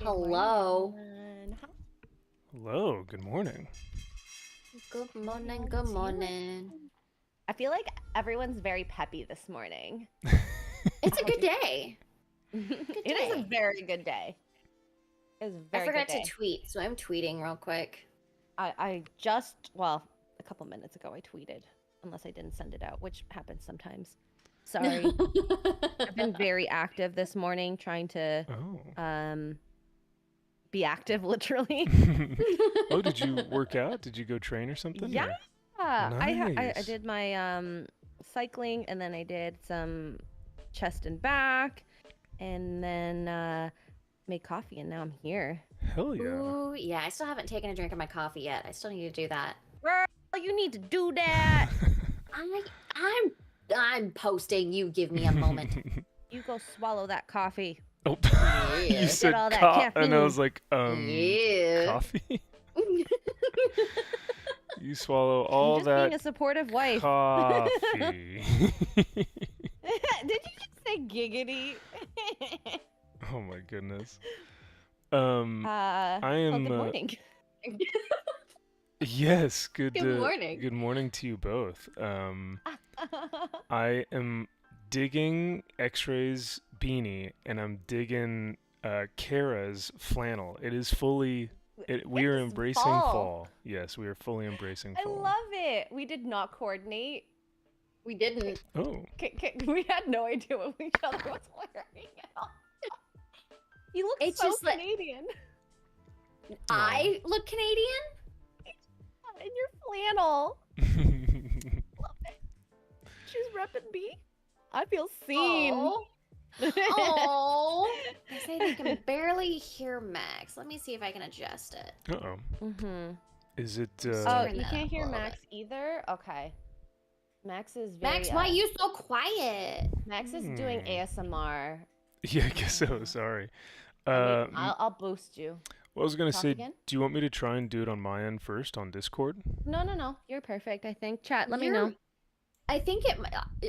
Hello. Hello, good morning. Good morning, good morning. I feel like everyone's very peppy this morning. It's a good day. It is a very good day. It's a very I forgot good day. to tweet, so I'm tweeting real quick. I just, well, a couple minutes ago I tweeted, unless I didn't send it out, which happens sometimes. Sorry. I've been very active this morning trying to be active, literally. Oh, did you work out? Did you go train or something? Yeah. Or? Nice. I did my cycling, and then I did some chest and back, and then made coffee, and now I'm here. Hell yeah. Ooh, yeah, I still haven't taken a drink of my coffee yet. I still need to do that. Girl, you need to do that. I'm posting. You give me a moment. You go swallow that coffee. Oh, Yeah. you said all that caffeine. and I was like, Yeah. coffee? You swallow all I'm just that being a supportive wife. coffee. Did you just say giggity? Oh my goodness. I am. Good morning. Yes, good morning. Good morning to you both. I am digging X-Ray's beanie, and I'm digging Kara's flannel. It is fully. We are embracing fall. Yes, we are fully embracing I fall. love it. We did not coordinate. We didn't. Oh. We had no idea what each other was wearing. You look It's so just like- Canadian. I look Canadian? In your flannel. Love it. She's repping me. I feel seen. Oh. I say they can barely hear Max. Let me see if I can adjust it. Uh-oh. Mm-hmm. Is it... Oh, Turn you that can't up hear a little Max either? Okay. Max is very... Max, why are you so quiet? Max is doing ASMR. Yeah, I guess so. Sorry. I'll boost you. Well, I was going to Talk say, again? do you want me to try and do it on my end first on Discord? No. You're perfect, I think. Chat, let me know. I think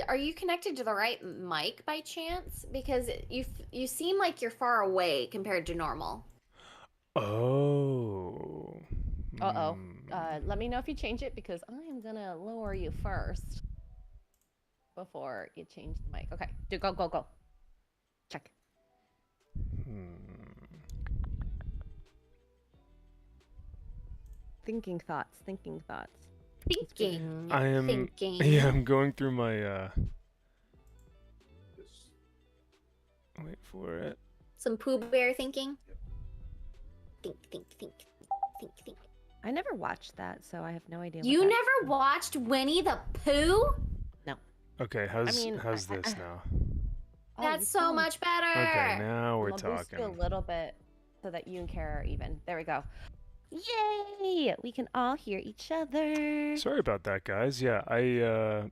are you connected to the right mic by chance? Because you seem like you're far away compared to normal. Oh. Uh-oh. Let me know if you change it, because I am going to lower you first before you change the mic. Okay, go. Check. Thinking thoughts. Thinking. I am. Thinking. Yeah, I'm going through my. Wait for it. Some Pooh Bear thinking. Think. I never watched that, so I have no idea. You never watched Winnie the Pooh? No. Okay, how's this now? Oh, That's so much better. Okay, now we're I'm gonna boost talking. you a little bit so that you and Kara are even. There we go. Yay! We can all hear each other. Sorry about that, guys. Yeah,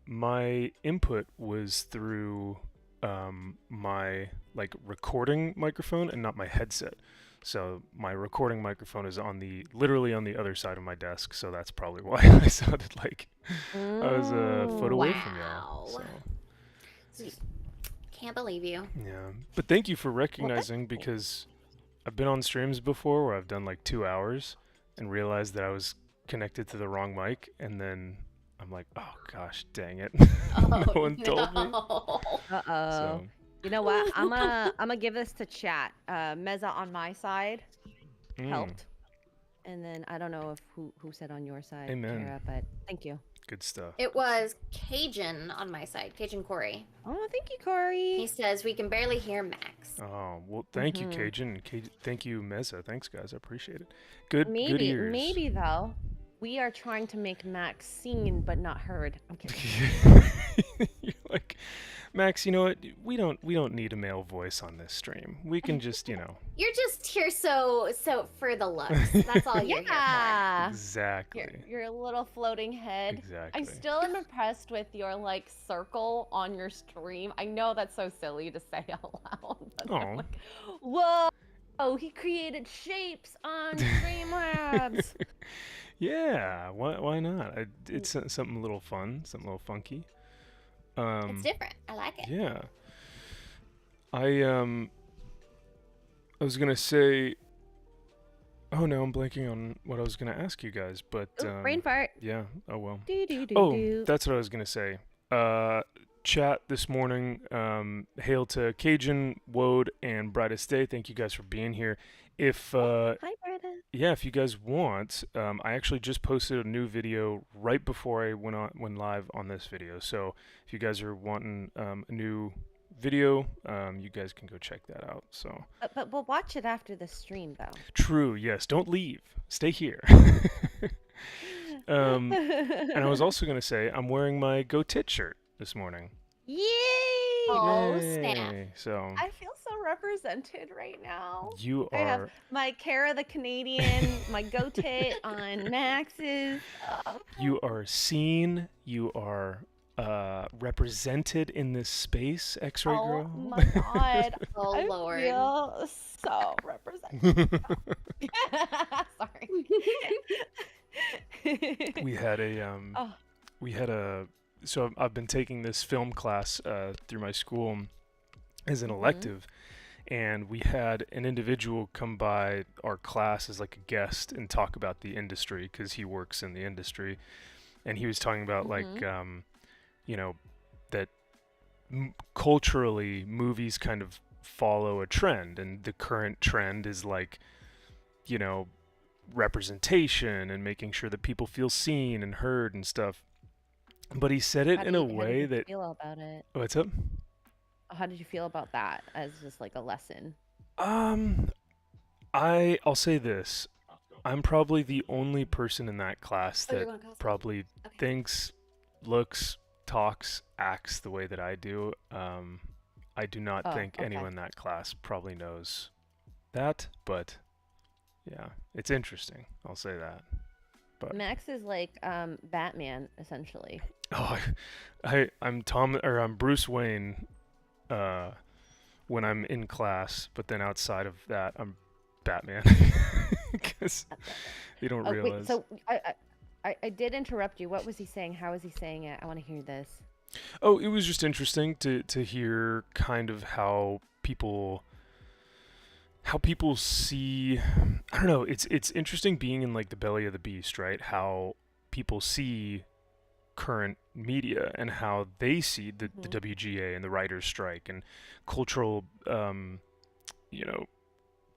my input was through my recording microphone and not my headset. So my recording microphone is literally on the other side of my desk, so that's probably why I sounded like I was a foot away from y'all. Wow. So Can't believe you. yeah, but thank you for recognizing, because I've been on streams before where I've done like 2 hours and realized that I was connected to the wrong mic, and then I'm like, oh gosh, dang it. No one told me. Uh-oh. So, You know what? I'm gonna give this to chat. Meza on my side helped. And then I don't know if who said on your side, Amen. Kara, but thank you. Good stuff. It was Cajun on my side, Cajun Corey. Oh, thank you, Corey. He says we can barely hear Max. Oh, well, thank you, Cajun. Thank you, Meza. Thanks, guys. I appreciate it. Good ears. Maybe though, we are trying to make Max seen but not heard. I'm kidding. You're like, Max, you know what? We don't need a male voice on this stream. We can just, You're just here so for the looks. That's all you're here Yeah. Exactly. Your little floating head. Exactly. I still am impressed with your like circle on your stream. I know that's so silly to say out loud. But I'm like, whoa, he created shapes on Streamlabs. Yeah, why not? It's something a little fun, something a little funky. It's different. I like it. Yeah. I was gonna say. Oh no, I'm blanking on what I was gonna ask you guys, but Brain fart. yeah. Oh well. Do. That's what I was gonna say. Chat this morning. Hail to Cajun, Wode, and Brightest Day. Thank you guys for being here. If Hi, Brenda. yeah, if you guys want, I actually just posted a new video right before I went live on this video. So if you guys are wanting a new video, you guys can go check that out. So But we'll watch it after the stream, though. true, yes. Don't leave. Stay here. And I was also gonna say I'm wearing my Go Tit shirt this morning. Yay! Oh, Yay. snap. So I feel so represented right now. you I have are my Kara the Canadian, my Go Tit on Max's. you are seen. You are represented in this space, X-Ray Girl. Oh my god. Oh, I Lord. feel so represented. Sorry. we had a so I've been taking this film class through my school as an elective, and we had an individual come by our class as like a guest and talk about the industry, because he works in the industry, and he was talking about like that culturally movies kind of follow a trend, and the current trend is like representation and making sure that people feel seen and heard and stuff. But he said it in a way that. Feel about it? What's up? How did you feel about that as just like a lesson? I'll say this. I'm probably the only person in that class that probably thinks, looks, talks, acts the way that I do. I do not think anyone in that class probably knows that, but yeah, it's interesting. I'll say that. But Max is like Batman essentially. oh, I'm Bruce Wayne when I'm in class, but then outside of that, I'm Batman. Because you don't realize. Wait, so I did interrupt you. What was he saying? How was he saying it? I want to hear this. Oh, it was just interesting to hear kind of how people see. I don't know. It's interesting being in like the belly of the beast, right? How people see current media and how they see the WGA and the writers' strike and cultural,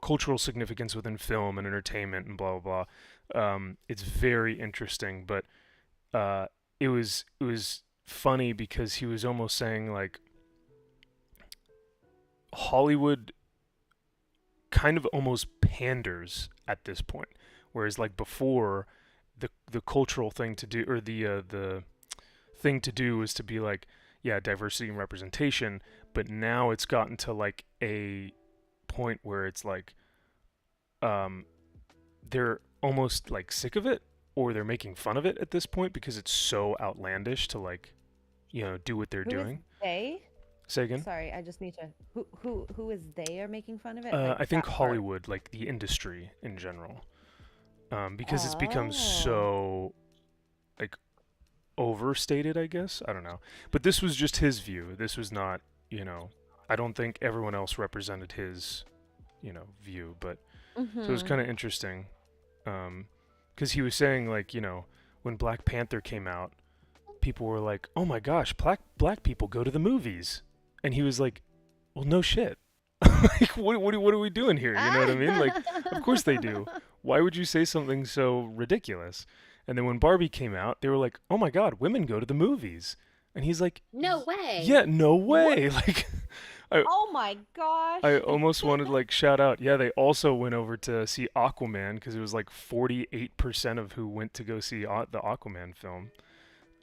cultural significance within film and entertainment and blah blah blah. It's very interesting, but it was funny because he was almost saying like Hollywood kind of almost panders at this point, whereas like before the cultural thing to do, or the thing to do, was to be like, yeah, diversity and representation, but now it's gotten to like a point where it's like they're almost like sick of it, or they're making fun of it at this point because it's so outlandish to like do what they're doing. They? Say again? Sorry, I just need to. Who is they are making fun of it? I think that part. Hollywood, like the industry in general, because it's become Oh. so like overstated, I guess. I don't know, but this was just his view. This was not, I don't think everyone else represented his, view. But so it was kind of interesting, because he was saying like, when Black Panther came out, people were like, "Oh my gosh, black people go to the movies," and he was like, "Well, no shit." Like, what are we doing here? You know what I mean? Like, of course they do. Why would you say something so ridiculous? And then when Barbie came out, they were like, "Oh my God, women go to the movies," and he's like, No way. "Yeah, no way!" Like, Oh my gosh. I almost wanted like shout out. Yeah, they also went over to see Aquaman because it was like 48% of who went to go see the Aquaman film.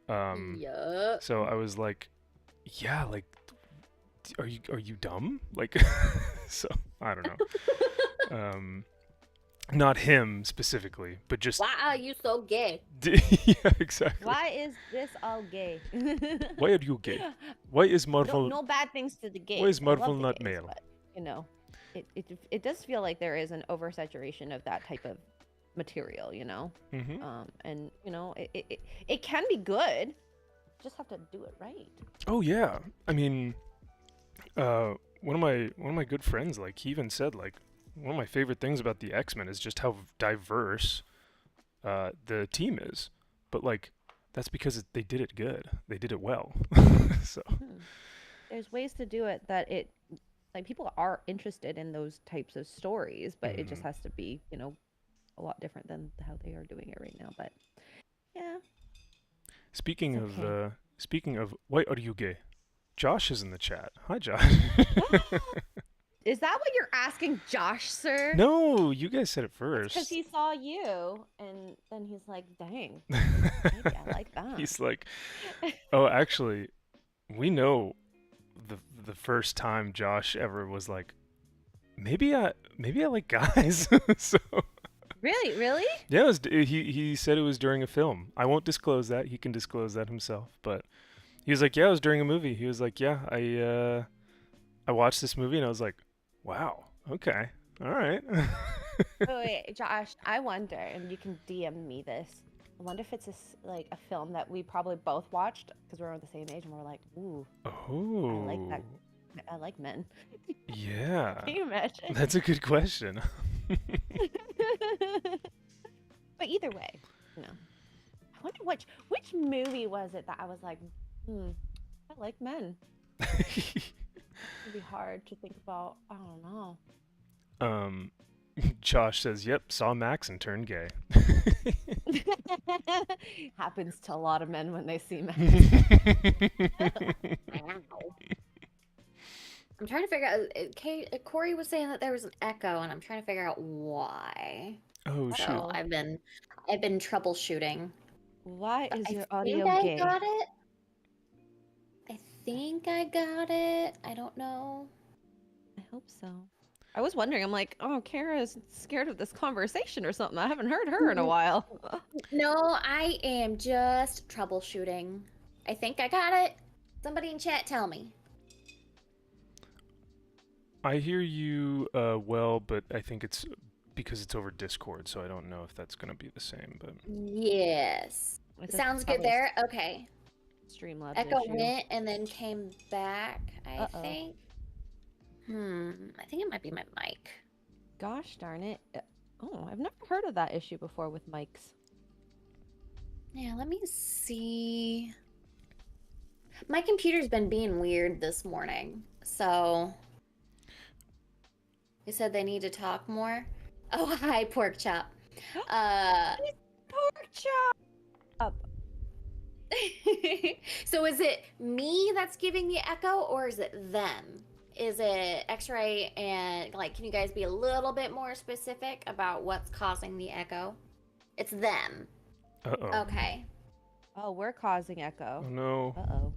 Yup. So I was like, yeah, like, are you dumb? Like, so I don't know. Not him specifically, but just Why are you so gay? yeah, exactly. Why is this all gay? Why are you gay? Why is Marvel? No bad things to the gays. Why is I love Marvel the not gays, male? But, it does feel like there is an oversaturation of that type of material, Mm-hmm. and it can be good. Just have to do it right. Oh yeah, I mean, one of my good friends, like, he even said, like, one of my favorite things about the X-Men is just how diverse the team is. But like, that's because they did it good. They did it well. So There's ways to do it that like people are interested in those types of stories, but it just has to be, a lot different than how they are doing it right now. But yeah. speaking okay. of why are you gay? Josh is in the chat. Hi, Josh. Is that what you're asking, Josh, sir? No, you guys said it first. Because he saw you, and then he's like, dang, maybe I like that. He's like, oh, actually, we know the first time Josh ever was like, maybe I like guys. So Really? yeah, he said it was during a film. I won't disclose that. He can disclose that himself. But he was like, yeah, it was during a movie. He was like, yeah, I watched this movie and I was like, wow, okay, all right. Wait, Josh, I wonder, and you can DM me this. I wonder if it's like a film that we probably both watched because we're around the same age and we're like, ooh, Oh, I like that. I like men. Yeah. Can you imagine? That's a good question. But either way, I wonder which movie was it that I was like, I like men. It'd be hard to think about. I don't know. Josh says, yep, saw Max and turned gay. Happens to a lot of men when they see men. I'm trying to figure out. Corey was saying that there was an echo, and I'm trying to figure out why. Oh shoot! So I've been troubleshooting. Why is your I audio think gay? I got it. I think I got it. I don't know. I hope so. I was wondering. I'm like, oh, Kara's scared of this conversation or something. I haven't heard her in a while. No, I am just troubleshooting. I think I got it. Somebody in chat tell me. I hear you well, but I think it's because it's over Discord, so I don't know if that's gonna be the same. But yes, sounds good there. Okay. Streamlabs Echo issue. went and then came back. I think. I think it might be my mic. Gosh darn it! Oh, I've never heard of that issue before with mics. Yeah, let me see. My computer's been being weird this morning, so they said they need to talk more. Oh, hi, Pork Chop. Pork chop. So is it me that's giving the echo, or is it them? Is it X-ray? And like, can you guys be a little bit more specific about what's causing the echo? It's them. Uh-oh. Okay. Oh, we're causing echo. Oh no. Uh-oh.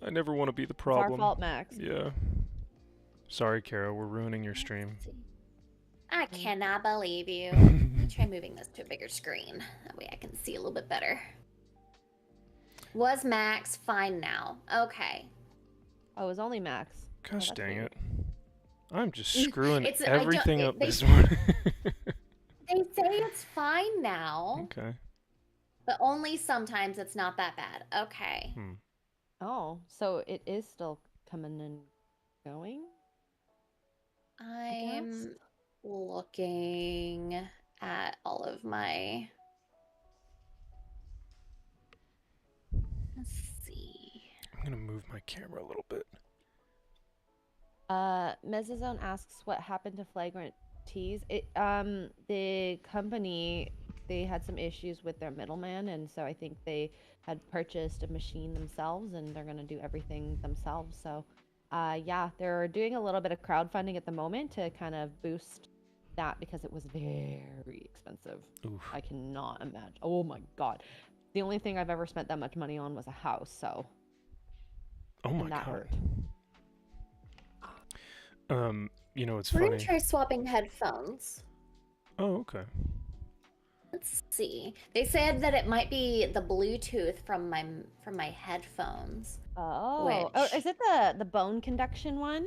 I never want to be the It's problem. our fault, Max. Yeah. Sorry, Kara. We're ruining your stream. I cannot believe you. Let me try moving this to a bigger screen. That way I can see a little bit better. Was Max fine now? Okay. Oh, it was only Max. Gosh that's dang weird. it. I'm just screwing It's- everything up they- this morning. They say it's fine now, Okay. but only sometimes it's not that bad. Okay. Oh, so it is still coming and going? I'm looking at all of my... Let's see. I'm gonna move my camera a little bit. Mezzazone asks what happened to Flagrant Teas. The company, they had some issues with their middleman, and so I think they had purchased a machine themselves, and they're gonna do everything themselves. So, yeah, they're doing a little bit of crowdfunding at the moment to kind of boost that because it was very expensive. Oof. I cannot imagine. Oh my god, the only thing I've ever spent that much money on was a house. So, Oh my and that god. hurt. You know, it's We're funny. gonna try swapping headphones. Oh, okay. Let's see. They said that it might be the Bluetooth from my headphones. Oh, Which- is it the bone conduction one?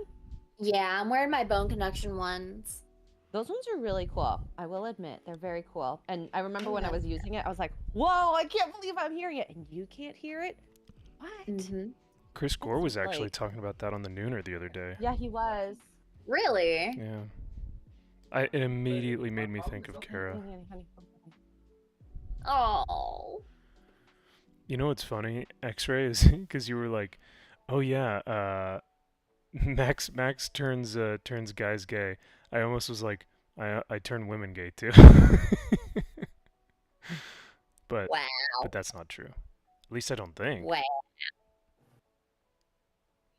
Yeah, I'm wearing my bone conduction ones. Those ones are really cool. I will admit, they're very cool. And I remember I when I love was using it, I was like, "Whoa, I can't believe I'm hearing it, and you can't hear it." What? Mm-hmm. Chris Gore was actually like- talking about that on the Nooner the other day. Yeah, he was. Really? Yeah. It immediately made me think of Kara. Honey. Oh. You know what's funny? X-ray is because you were like, "Oh yeah, Max turns guys gay." I almost was like, I turn women gay too. But Wow. but that's not true. At least I don't think. Wow.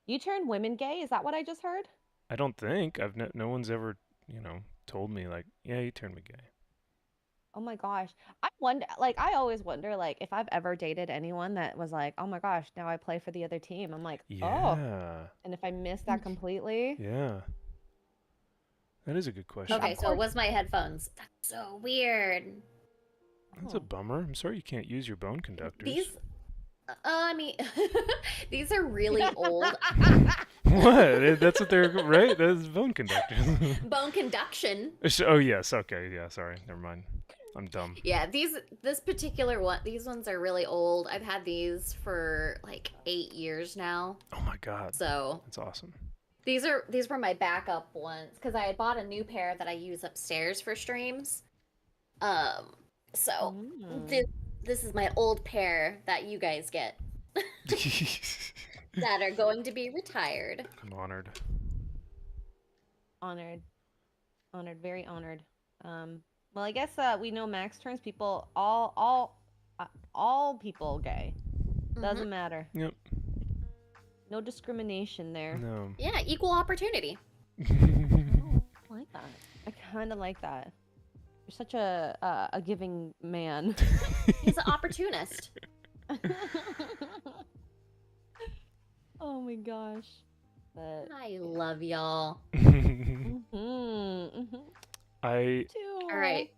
You turned women gay? Is that what I just heard? I don't think no one's ever told me like, yeah, you turned me gay. Oh my gosh. I always wonder, like, if I've ever dated anyone that was like, "Oh my gosh, now I play for the other team." I'm like, "Oh." Yeah. And if I missed that completely, Yeah. That is a good question. Okay, so it was my headphones. That's so weird. That's a bummer. I'm sorry you can't use your bone conductors. These, I mean, these are really old. What? That's what they're right. That's bone conductors. Bone conduction. Oh yes. Okay. Yeah. Sorry. Never mind. I'm dumb. Yeah, this particular one, these ones are really old. I've had these for like 8 years now. Oh my god. So That's awesome. these were my backup ones because I had bought a new pair that I use upstairs for streams. So this is my old pair that you guys get that are going to be retired. I'm honored. honored, very honored. Well, I guess we know Max turns people all people gay. Doesn't matter. Yep. No discrimination there. No. Yeah, equal opportunity. I like that. I kind of like that. You're such a giving man. He's an opportunist. Oh my gosh. But I love y'all. I All right.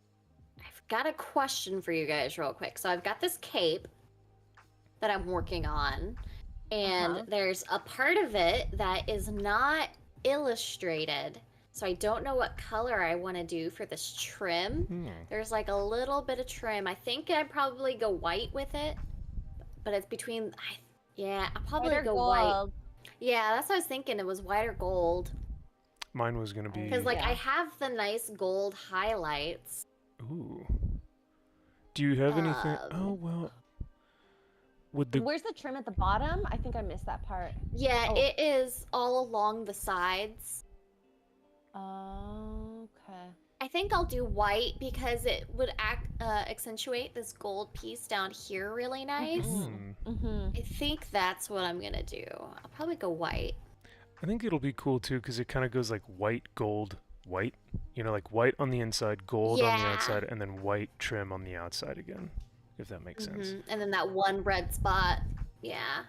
I've got a question for you guys real quick. So I've got this cape that I'm working on, and there's a part of it that is not illustrated. So I don't know what color I want to do for this trim. There's like a little bit of trim. I think I'd probably go white with it, but it's between, yeah, I'll probably go white. Yeah, that's what I was thinking. It was white or gold. Mine was gonna be. Because, like, I have the nice gold highlights. Ooh. Do you have anything? Oh well. Would the Where's the trim at the bottom? I think I missed that part. Yeah, it is all along the sides. Okay. I think I'll do white because it would accentuate this gold piece down here really nice. I think that's what I'm gonna do. I'll probably go white. I think it'll be cool too because it kind of goes like white, gold, white. You know, like white on the inside, gold on the outside, and then white trim on the outside again. If that makes sense. And then that one red spot. Yeah.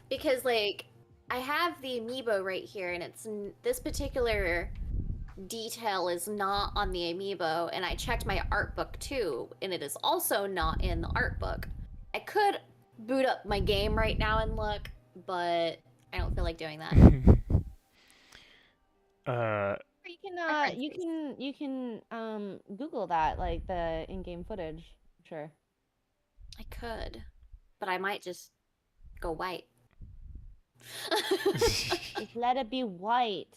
Because, like, I have the amiibo right here, and it's this particular detail is not on the amiibo, and I checked my art book too, and it is also not in the art book. I could boot up my game right now and look, but I don't feel like doing that. You can Google that, like the in-game footage. Sure. I could, but I might just go white. Just let it be white.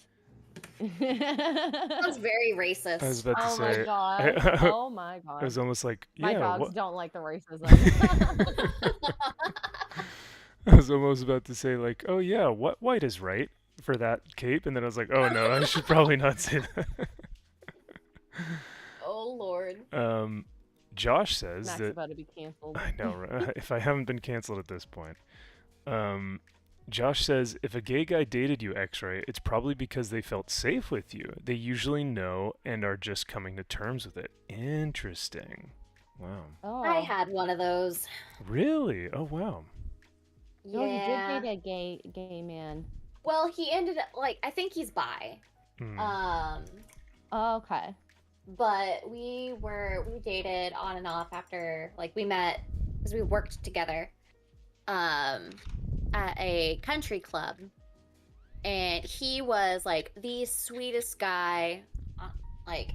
Sounds very racist. I was about to say. My god! Oh my god! I was almost like, yeah. My dogs don't like the racism. I was almost about to say like, oh yeah, what white is right for that cape, and then I was like, oh no, I should probably not say that. Oh Lord. Josh says Matt's that about to be canceled. I know, right? If I haven't been canceled at this point. Josh says if a gay guy dated you, X-Ray, it's probably because they felt safe with you. They usually know and are just coming to terms with it. Interesting. Wow. Oh. I had one of those. Really? Oh wow. Yeah. Oh, you did date a gay man. Well, he ended up like I think he's bi. Mm. Oh, okay. But we dated on and off after like we met because we worked together at a country club, and he was like the sweetest guy, like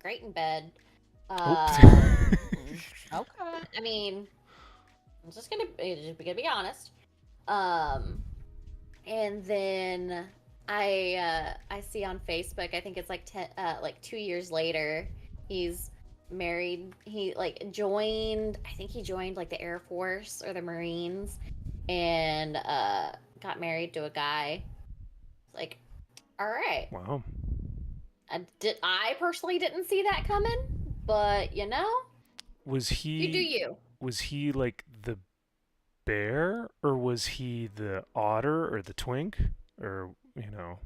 great in bed. Okay. I mean, I'm just gonna be honest. And then I see on Facebook, I think it's like 2 years later, he's married. He like joined, I think he joined like the Air Force or the Marines, and got married to a guy. Like, all right. Wow. I personally didn't see that coming, but you know, Was he? you do you. Was he like the bear, or was he the otter, or the twink, or you know?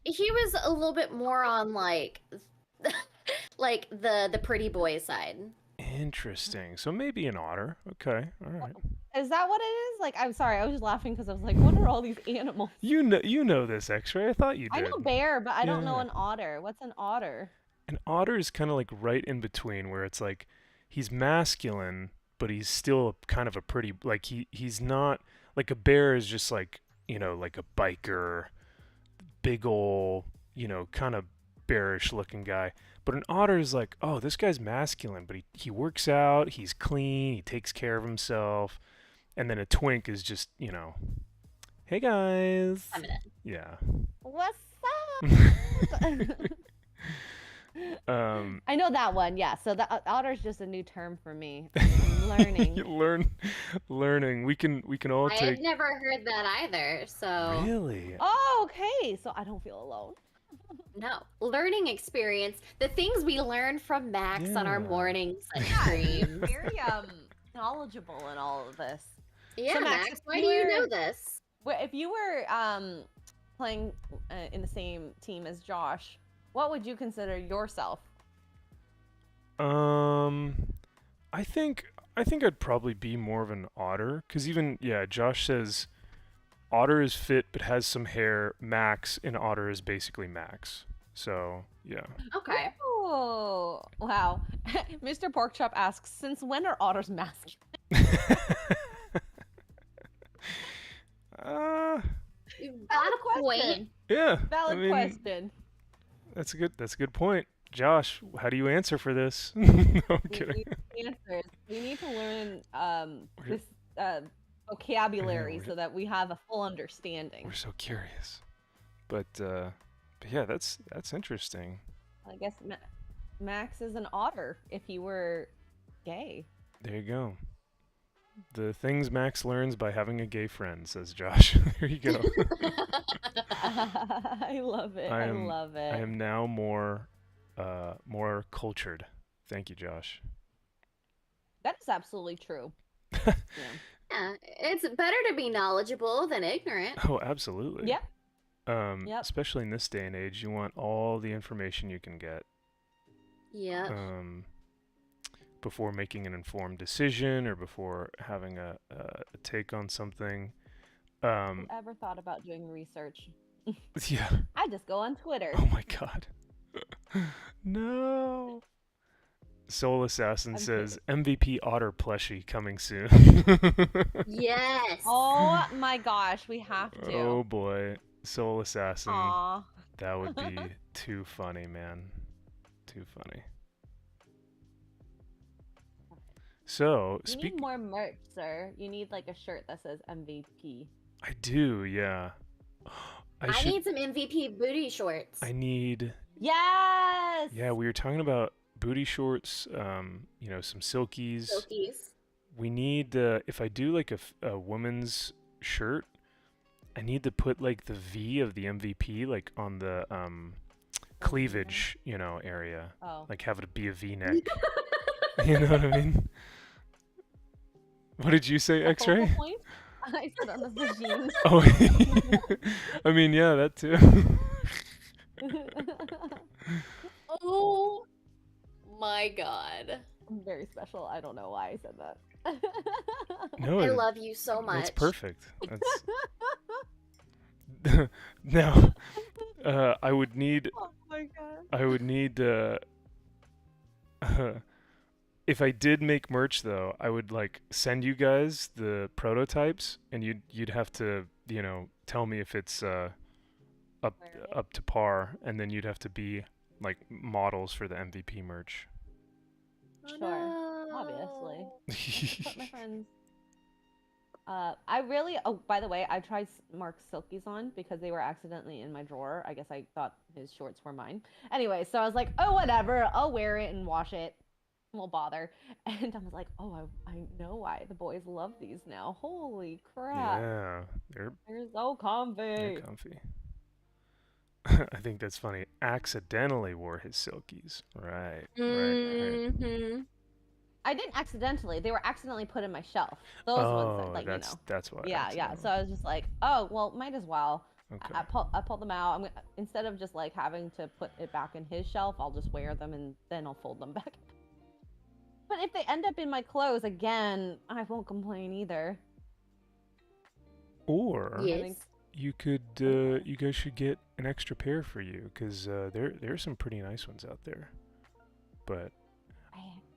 He was a little bit more on like like the pretty boy side. Interesting. So maybe an otter. Okay. All right. Is that what it is? Like, I'm sorry, I was just laughing because I was like, what are all these animals? You know this, X-Ray. I thought you did. I know bear, but I don't know Yeah. an otter. What's an otter? An otter is kind of like right in between, where it's like he's masculine, but he's still kind of a pretty, like he's not like a bear is just like, you know, like a biker, big ol', you know, kind of bearish looking guy. But an otter is like, oh, this guy's masculine, but he works out, he's clean, he takes care of himself. And then a twink is just, you know, hey guys. Feminine. Yeah. What's up? I know that one, yeah. So the otter's just a new term for me. I'm learning. learning. We can all I take. had never heard that either. So Really? Oh, okay. So I don't feel alone. no, learning experience. The things we learn from Max on our Yeah. mornings and streams. Very knowledgeable in all of this. Yeah, So, Max, Max, if why you do you were- know this? If you were playing in the same team as Josh, what would you consider yourself? I think I'd probably be more of an otter, because even Josh says otter is fit but has some hair. Max in otter is basically Max. So yeah. Okay. Oh, wow. Mr. Porkchop asks, since when are otters masculine? Valid question. Yeah. Valid I mean, question. That's a good point. Josh, how do you answer for this? No, I'm kidding. We need answers. We need to learn this vocabulary so that we have a full understanding. We're so curious. But yeah, that's interesting. I guess Max is an otter if he were gay. There you go. The things Max learns by having a gay friend, says Josh. There you go. I love it. I love it. I am now more cultured. Thank you, Josh. That is absolutely true. Yeah, it's better to be knowledgeable than ignorant. Oh, absolutely. Yep. Yep. Especially in this day and age, you want all the information you can get. Yeah. Before making an informed decision or before having a take on something. Ever thought about doing research? Yeah. I just go on Twitter. Oh my god. No. Soul Assassin says MVP Otter plushie coming soon. Yes. Oh my gosh, we have to. Oh boy, Soul Assassin. Aww. That would be too funny, man. Too funny. So, You need more merch, sir. You need like a shirt that says MVP. I do, yeah. I need some MVP booty shorts. I need. Yes. Yeah, we were talking about booty shorts. You know, some silkies. We need. If I do like a woman's shirt, I need to put like the V of the MVP like on the cleavage, you know, area. Oh. Like have it be a V-neck. You know what I mean? What did you say, X-Ray? I said on the vagine. Oh, I mean, yeah, that too. Oh my god. I'm very special. I don't know why I said that. No, I love you so much. That's perfect. That's... Now, I would need. Oh my god. I would need. If I did make merch, though, I would like send you guys the prototypes, and you'd have to, you know, tell me if it's up to par, and then you'd have to be like models for the MVP merch. Sure, obviously. But my friends. I really. Oh, by the way, I tried Mark's silkies on because they were accidentally in my drawer. I guess I thought his shorts were mine. Anyway, so I was like, oh, whatever. I'll wear it and wash it. Won't bother. And I was like, oh, I know why the boys love these now. Holy crap! Yeah, they're so comfy. They're comfy. I think that's funny. Accidentally wore his silkies. Right. Right. I didn't accidentally. They were accidentally put in my shelf. Those ones that, like, that's why. Yeah. So I was just like, oh, well, might as well. Okay. I pulled them out. Instead of just like having to put it back in his shelf, I'll just wear them and then I'll fold them back. But if they end up in my clothes again, I won't complain either. Or yes. you could, you guys should get an extra pair for you, because there are some pretty nice ones out there. But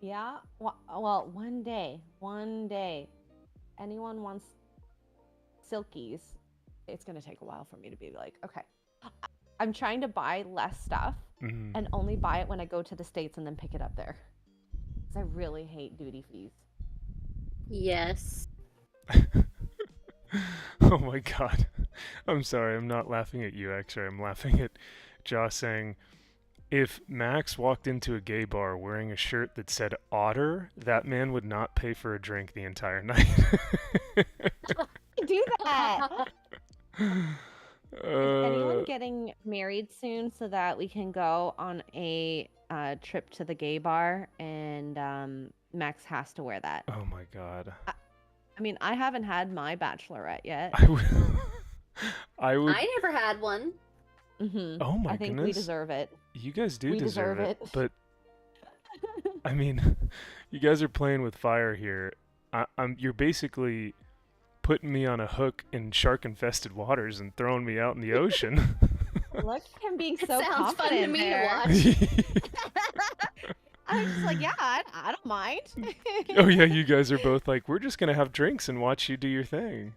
yeah, well, one day, anyone wants silkies, it's gonna take a while for me to be like, okay, I'm trying to buy less stuff and only buy it when I go to the States and then pick it up there. Because I really hate duty fees. Yes. Oh my god. I'm sorry, I'm not laughing at you, actually. I'm laughing at Josh saying, if Max walked into a gay bar wearing a shirt that said Otter, that man would not pay for a drink the entire night. Do that! Is anyone getting married soon so that we can go on a trip to the gay bar and Max has to wear that? Oh my god. I mean, I haven't had my bachelorette yet. I would. I never had one. Oh my I think goodness. we deserve it. You guys do We deserve it. deserve it. But I mean, you guys are playing with fire here. You're basically putting me on a hook in shark-infested waters and throwing me out in the ocean. Look at him being so Sounds fun confident to me there. to watch. I was just like, yeah, I don't mind. Oh yeah, you guys are both like, we're just gonna have drinks and watch you do your thing.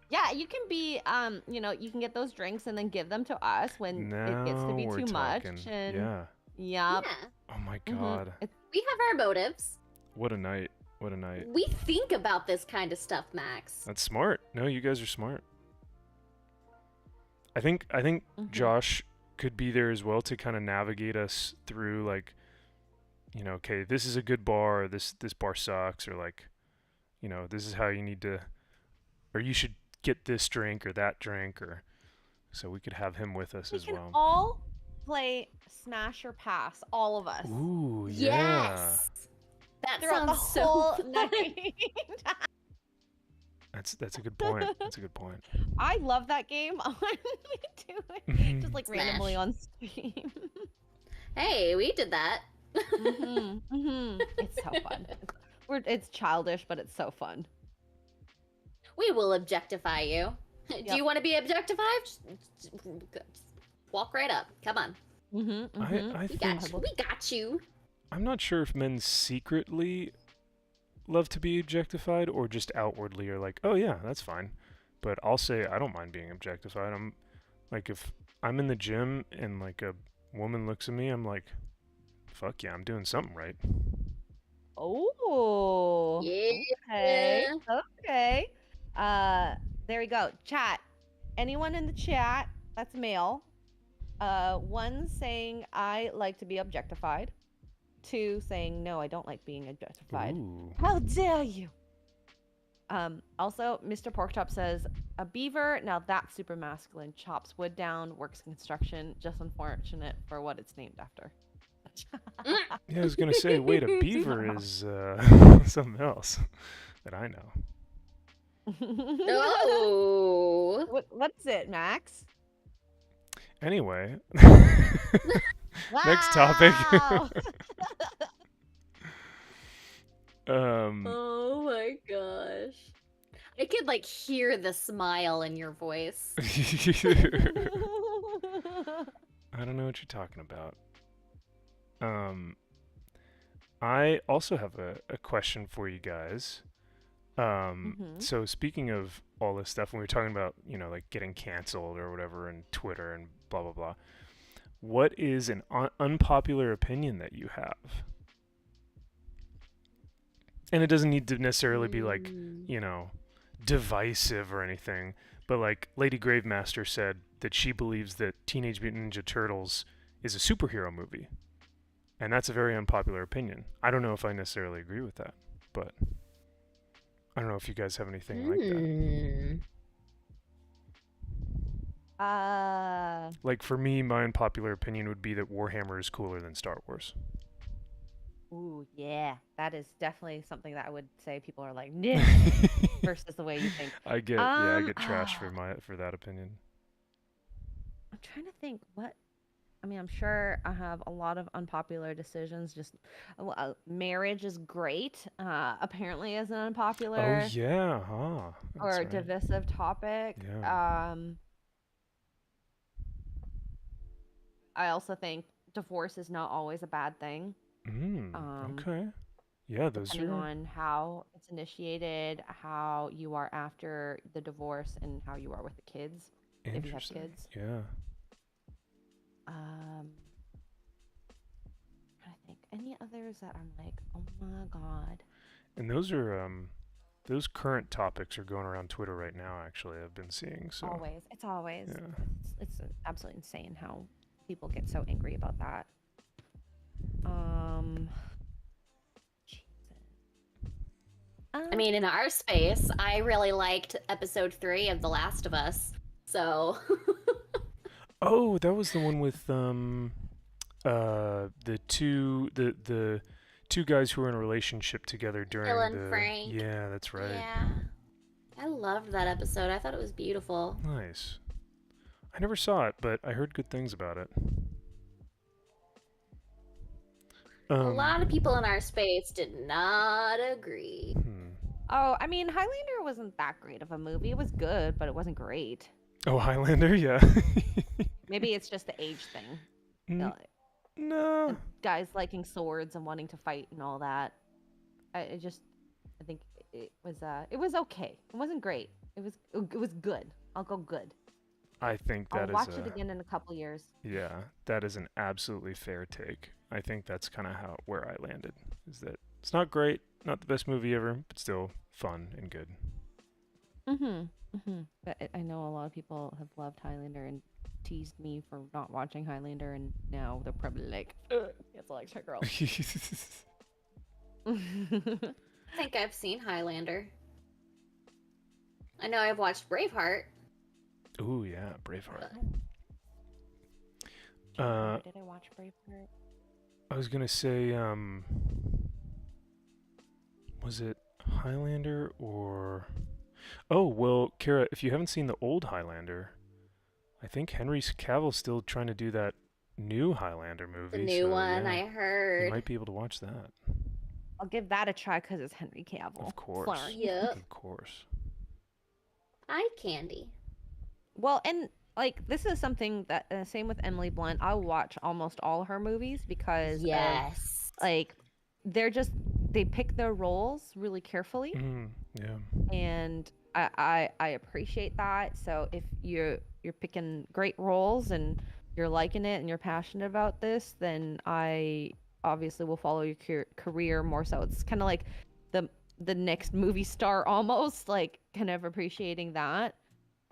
Yeah, you can be, you know, you can get those drinks and then give them to us when it gets to be too much. And yeah. Yeah. Oh my god. We have our motives. What a night. What a night. We think about this kind of stuff, Max. That's smart. No, you guys are smart. I think Josh could be there as well to kind of navigate us through, like, you know, okay, this is a good bar, this bar sucks, or like, you know, this is how you need to, or you should get this drink or that drink, or so we could have him with us as well. We can all play Smash or Pass, all of us. Ooh, yeah. Yes. That Throughout sounds the so whole fun. night. That's a good point. That's a good point. I love that game. I want to do it just like Smash. randomly on stream. Hey, we did that. It's so fun. It's childish, but it's so fun. We will objectify you. Do you want to be objectified? Just walk right up. Come on. I We got you. I'm not sure if men secretly love to be objectified or just outwardly are like, oh yeah, that's fine. But I'll say I don't mind being objectified. I'm like, if I'm in the gym and like a woman looks at me, I'm like, fuck yeah, I'm doing something right. Oh. Yeah. Okay. There we go. Chat. Anyone in the chat that's male? One saying I like to be objectified. Two saying no, I don't like being objectified. Ooh. How dare you? Also, Mr. Porktop says a beaver. Now that's super masculine. Chops wood down, works construction. Just unfortunate for what it's named after. Yeah, I was gonna say, wait, a beaver is something else that I know. Oh. What is it, Max? Anyway, next topic. Wow! Oh my gosh. I could like hear the smile in your voice. I don't know what you're talking about. I also have a question for you guys. So speaking of all this stuff, when we were talking about, you know, like getting canceled or whatever and Twitter and blah, blah, blah, what is an unpopular opinion that you have? And it doesn't need to necessarily be like, you know, divisive or anything, but like Lady Gravemaster said that she believes that Teenage Mutant Ninja Turtles is a superhero movie. And that's a very unpopular opinion. I don't know if I necessarily agree with that, but I don't know if you guys have anything like that. Like for me, my unpopular opinion would be that Warhammer is cooler than Star Wars. Ooh, yeah. That is definitely something that I would say people are like, nah, versus the way you think. I get trashed for that opinion. I'm trying to think what. I mean, I'm sure I have a lot of unpopular decisions. Just marriage is great. Apparently, is an unpopular. Oh yeah, huh? Or right. Divisive topic. Yeah. I also think divorce is not always a bad thing. Okay. Yeah, those depending on how it's initiated, how you are after the divorce, and how you are with the kids. If you have kids. Yeah. I think any others that I'm like, oh my god. And those are those current topics are going around Twitter right now. Actually, I've been seeing. So it's always. Yeah. It's absolutely insane how people get so angry about that. I mean, in our space, I really liked episode 3 of The Last of Us. So. Oh, that was the one with the two guys who were in a relationship together during Phil and Frank. Yeah, that's right. Yeah. I loved that episode. I thought it was beautiful. Nice. I never saw it, but I heard good things about it. A lot of people in our space did not agree. Oh, I mean, Highlander wasn't that great of a movie. It was good, but it wasn't great. Oh, Highlander, yeah. Maybe it's just the age thing. No. Guys liking swords and wanting to fight and all that. I think it was okay. It wasn't great. It was good. I'll go good. I think I'll watch it again in a couple years. Yeah, that is an absolutely fair take. I think that's kind of where I landed. Is that it's not great, not the best movie ever, but still fun and good. But I know a lot of people have loved Highlander and teased me for not watching Highlander, and now they're probably like, it's Electra Girl. I think I've seen Highlander. I know I've watched Braveheart. Ooh, yeah, Braveheart. Did I watch Braveheart? I was gonna say, was it Highlander or... Oh, well, Kara, if you haven't seen the old Highlander, I think Henry Cavill's still trying to do that new Highlander movie. The new one, yeah. I heard. You might be able to watch that. I'll give that a try because it's Henry Cavill. Of course. Yeah. Of course. Eye candy. Well, and like this is something that same with Emily Blunt. I'll watch almost all her movies because yes, like they pick their roles really carefully, Yeah. and I appreciate that. So if you're picking great roles and you're liking it and you're passionate about this, then I obviously will follow your career more. So it's kind of like the next movie star, almost, like kind of appreciating that.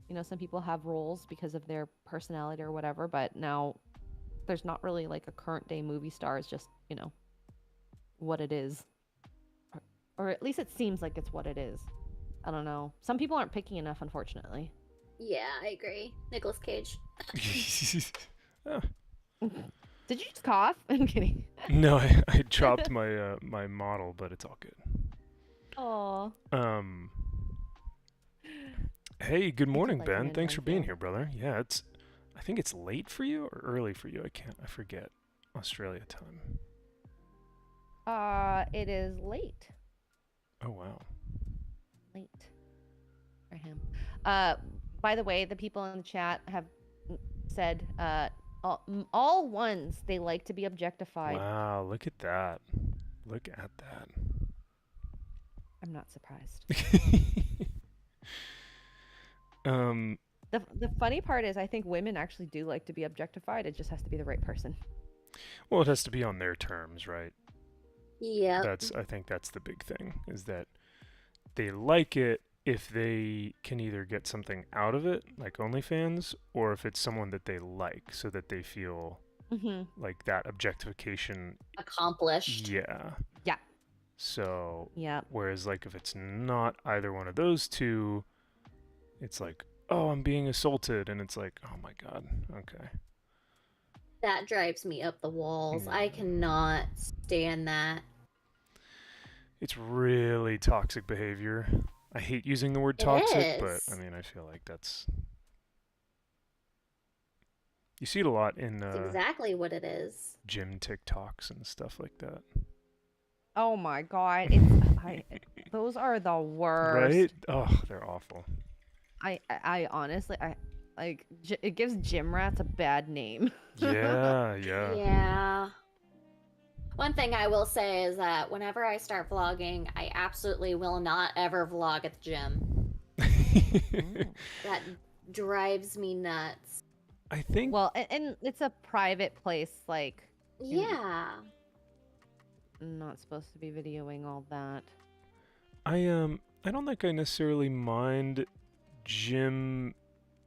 You know, some people have roles because of their personality or whatever, but now there's not really like a current day movie star. It's just, you know, what it is. Or at least it seems like it's what it is. I don't know. Some people aren't picky enough, unfortunately. Yeah, I agree. Nicolas Cage. Oh. Did you just cough? I'm kidding. No, I dropped my my model, but it's all good. Oh. Hey, good morning, like Ben. an Thanks for being adventure. here, brother. Yeah, I think it's late for you or early for you. I forget. Australia time. It is late. Oh wow. Late for him. By the way, the people in the chat have said, all ones, they like to be objectified. Wow, look at that. Look at that. I'm not surprised. The funny part is I think women actually do like to be objectified. It just has to be the right person. Well, it has to be on their terms, right? Yeah. I think that's the big thing, is that they like it if they can either get something out of it, like OnlyFans, or if it's someone that they like, so that they feel like that objectification. Accomplished. Yeah. Yeah. So, yeah. Whereas, like, if it's not either one of those two, it's like, oh, I'm being assaulted, and it's like, oh my god, okay. That drives me up the walls. Yeah. I cannot stand that. It's really toxic behavior. I hate using the word toxic, but I mean, I feel like that's... You see it a lot in That's exactly what it is. gym TikToks and stuff like that. Oh my god, those are the worst. Right? Oh, they're awful. I honestly, it gives gym rats a bad name. Yeah. Yeah. One thing I will say is that whenever I start vlogging, I absolutely will not ever vlog at the gym. That drives me nuts. I think... Well, and it's a private place, like... Yeah. I'm not supposed to be videoing all that. I don't think I necessarily mind gym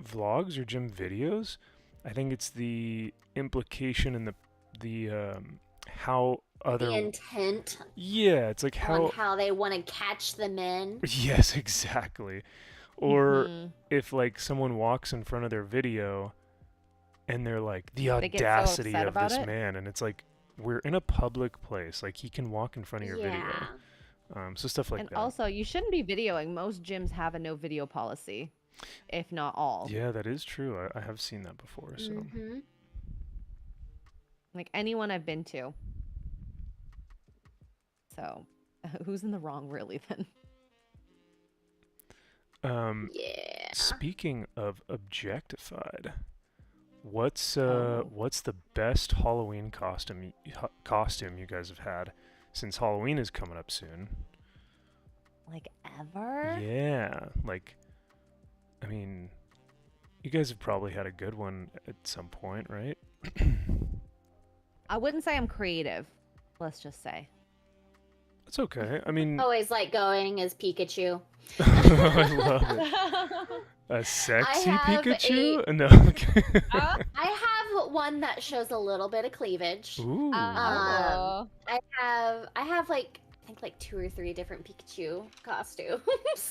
vlogs or gym videos. I think it's the implication and the how other... The intent. Yeah, it's like how they want to catch them in. Yes, exactly. Or if like someone walks in front of their video and they're like, the audacity of this man, and it's like, we're in a public place, like he can walk in front of your video. So stuff like that. And also, you shouldn't be videoing. Most gyms have a no video policy, if not all. Yeah, that is true. I have seen that before. So like anyone I've been to. So who's in the wrong really then? Yeah. Speaking of objectified, what's the best Halloween costume you guys have had, since Halloween is coming up soon? Like ever? Yeah, like, I mean, you guys have probably had a good one at some point, right? I wouldn't say I'm creative, let's just say. It's okay. I mean, always like going as Pikachu. I love it. A sexy Pikachu? No. I have one that shows a little bit of cleavage. Ooh. I have like, I think like 2 or 3 different Pikachu costumes.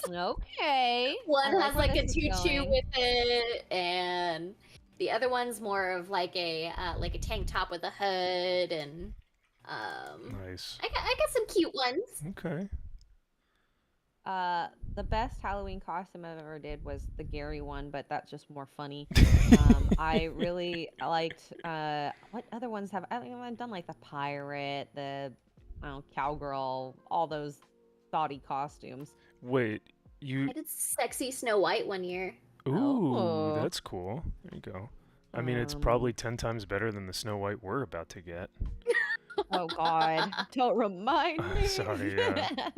Okay. One has like a tutu with it, and the other one's more of like a tank top with a hood, and nice. I got some cute ones. Okay. The best Halloween costume I've ever did was the Gary one, but that's just more funny. I really liked what other ones have I've done, like the pirate, the cowgirl, all those thoughty costumes. Wait, I did sexy Snow White one year. Ooh, that's cool. There you go. I mean, it's probably 10 times better than the Snow White we're about to get. Oh God, don't remind me. Sorry, yeah.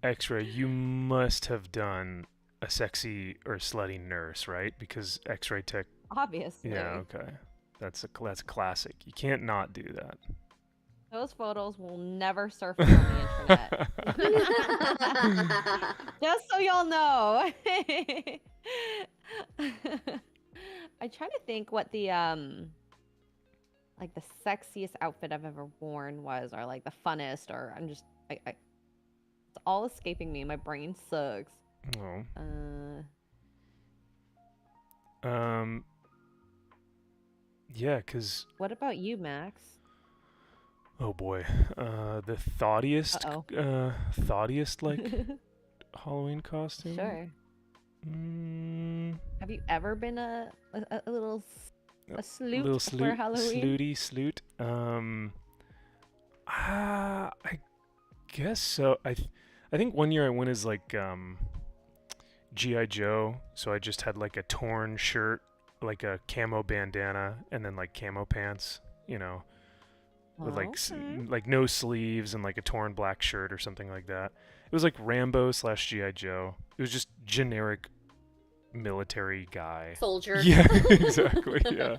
X-Ray, you must have done a sexy or slutty nurse, right? Because X-Ray tech. Obviously. Yeah, okay. That's classic. You can't not do that. Those photos will never surface on the internet. Just so y'all know. I try to think what the like the sexiest outfit I've ever worn was, or like the funnest, or I'm just it's all escaping me. My brain sucks. Oh. Yeah, cause. What about you, Max? Oh boy, the thoughtiest like Halloween costume. Sure. Have you ever been a little sloot for Halloween? Sloot. I guess so. I think one year I went as like G.I. Joe, so I just had like a torn shirt, like a camo bandana, and then like camo pants, you know, with like no sleeves and like a torn black shirt or something like that. It was like Rambo / G.I. Joe. It was just generic military guy. Soldier. Yeah, exactly. Yeah.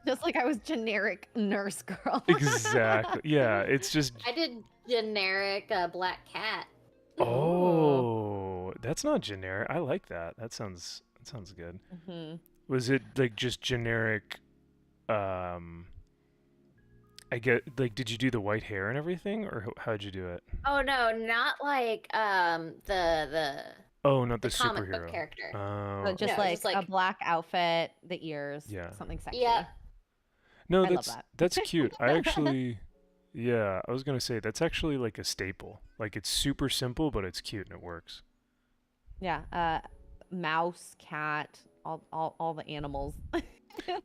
Just like I was generic nurse girl. Exactly. Yeah, it's just. I did generic black cat. Oh, that's not generic. I like that. That sounds good. Mm-hmm. Was it like just generic? I get like, did you do the white hair and everything, or how'd you do it? Oh no, not like the. Oh, not the comic superhero book character. Oh, So just like a black outfit, the ears, yeah, something sexy. Yeah. No, love that. that's cute. I actually, yeah, I was gonna say that's actually like a staple. Like it's super simple, but it's cute and it works. Yeah. Mouse, cat, all the animals.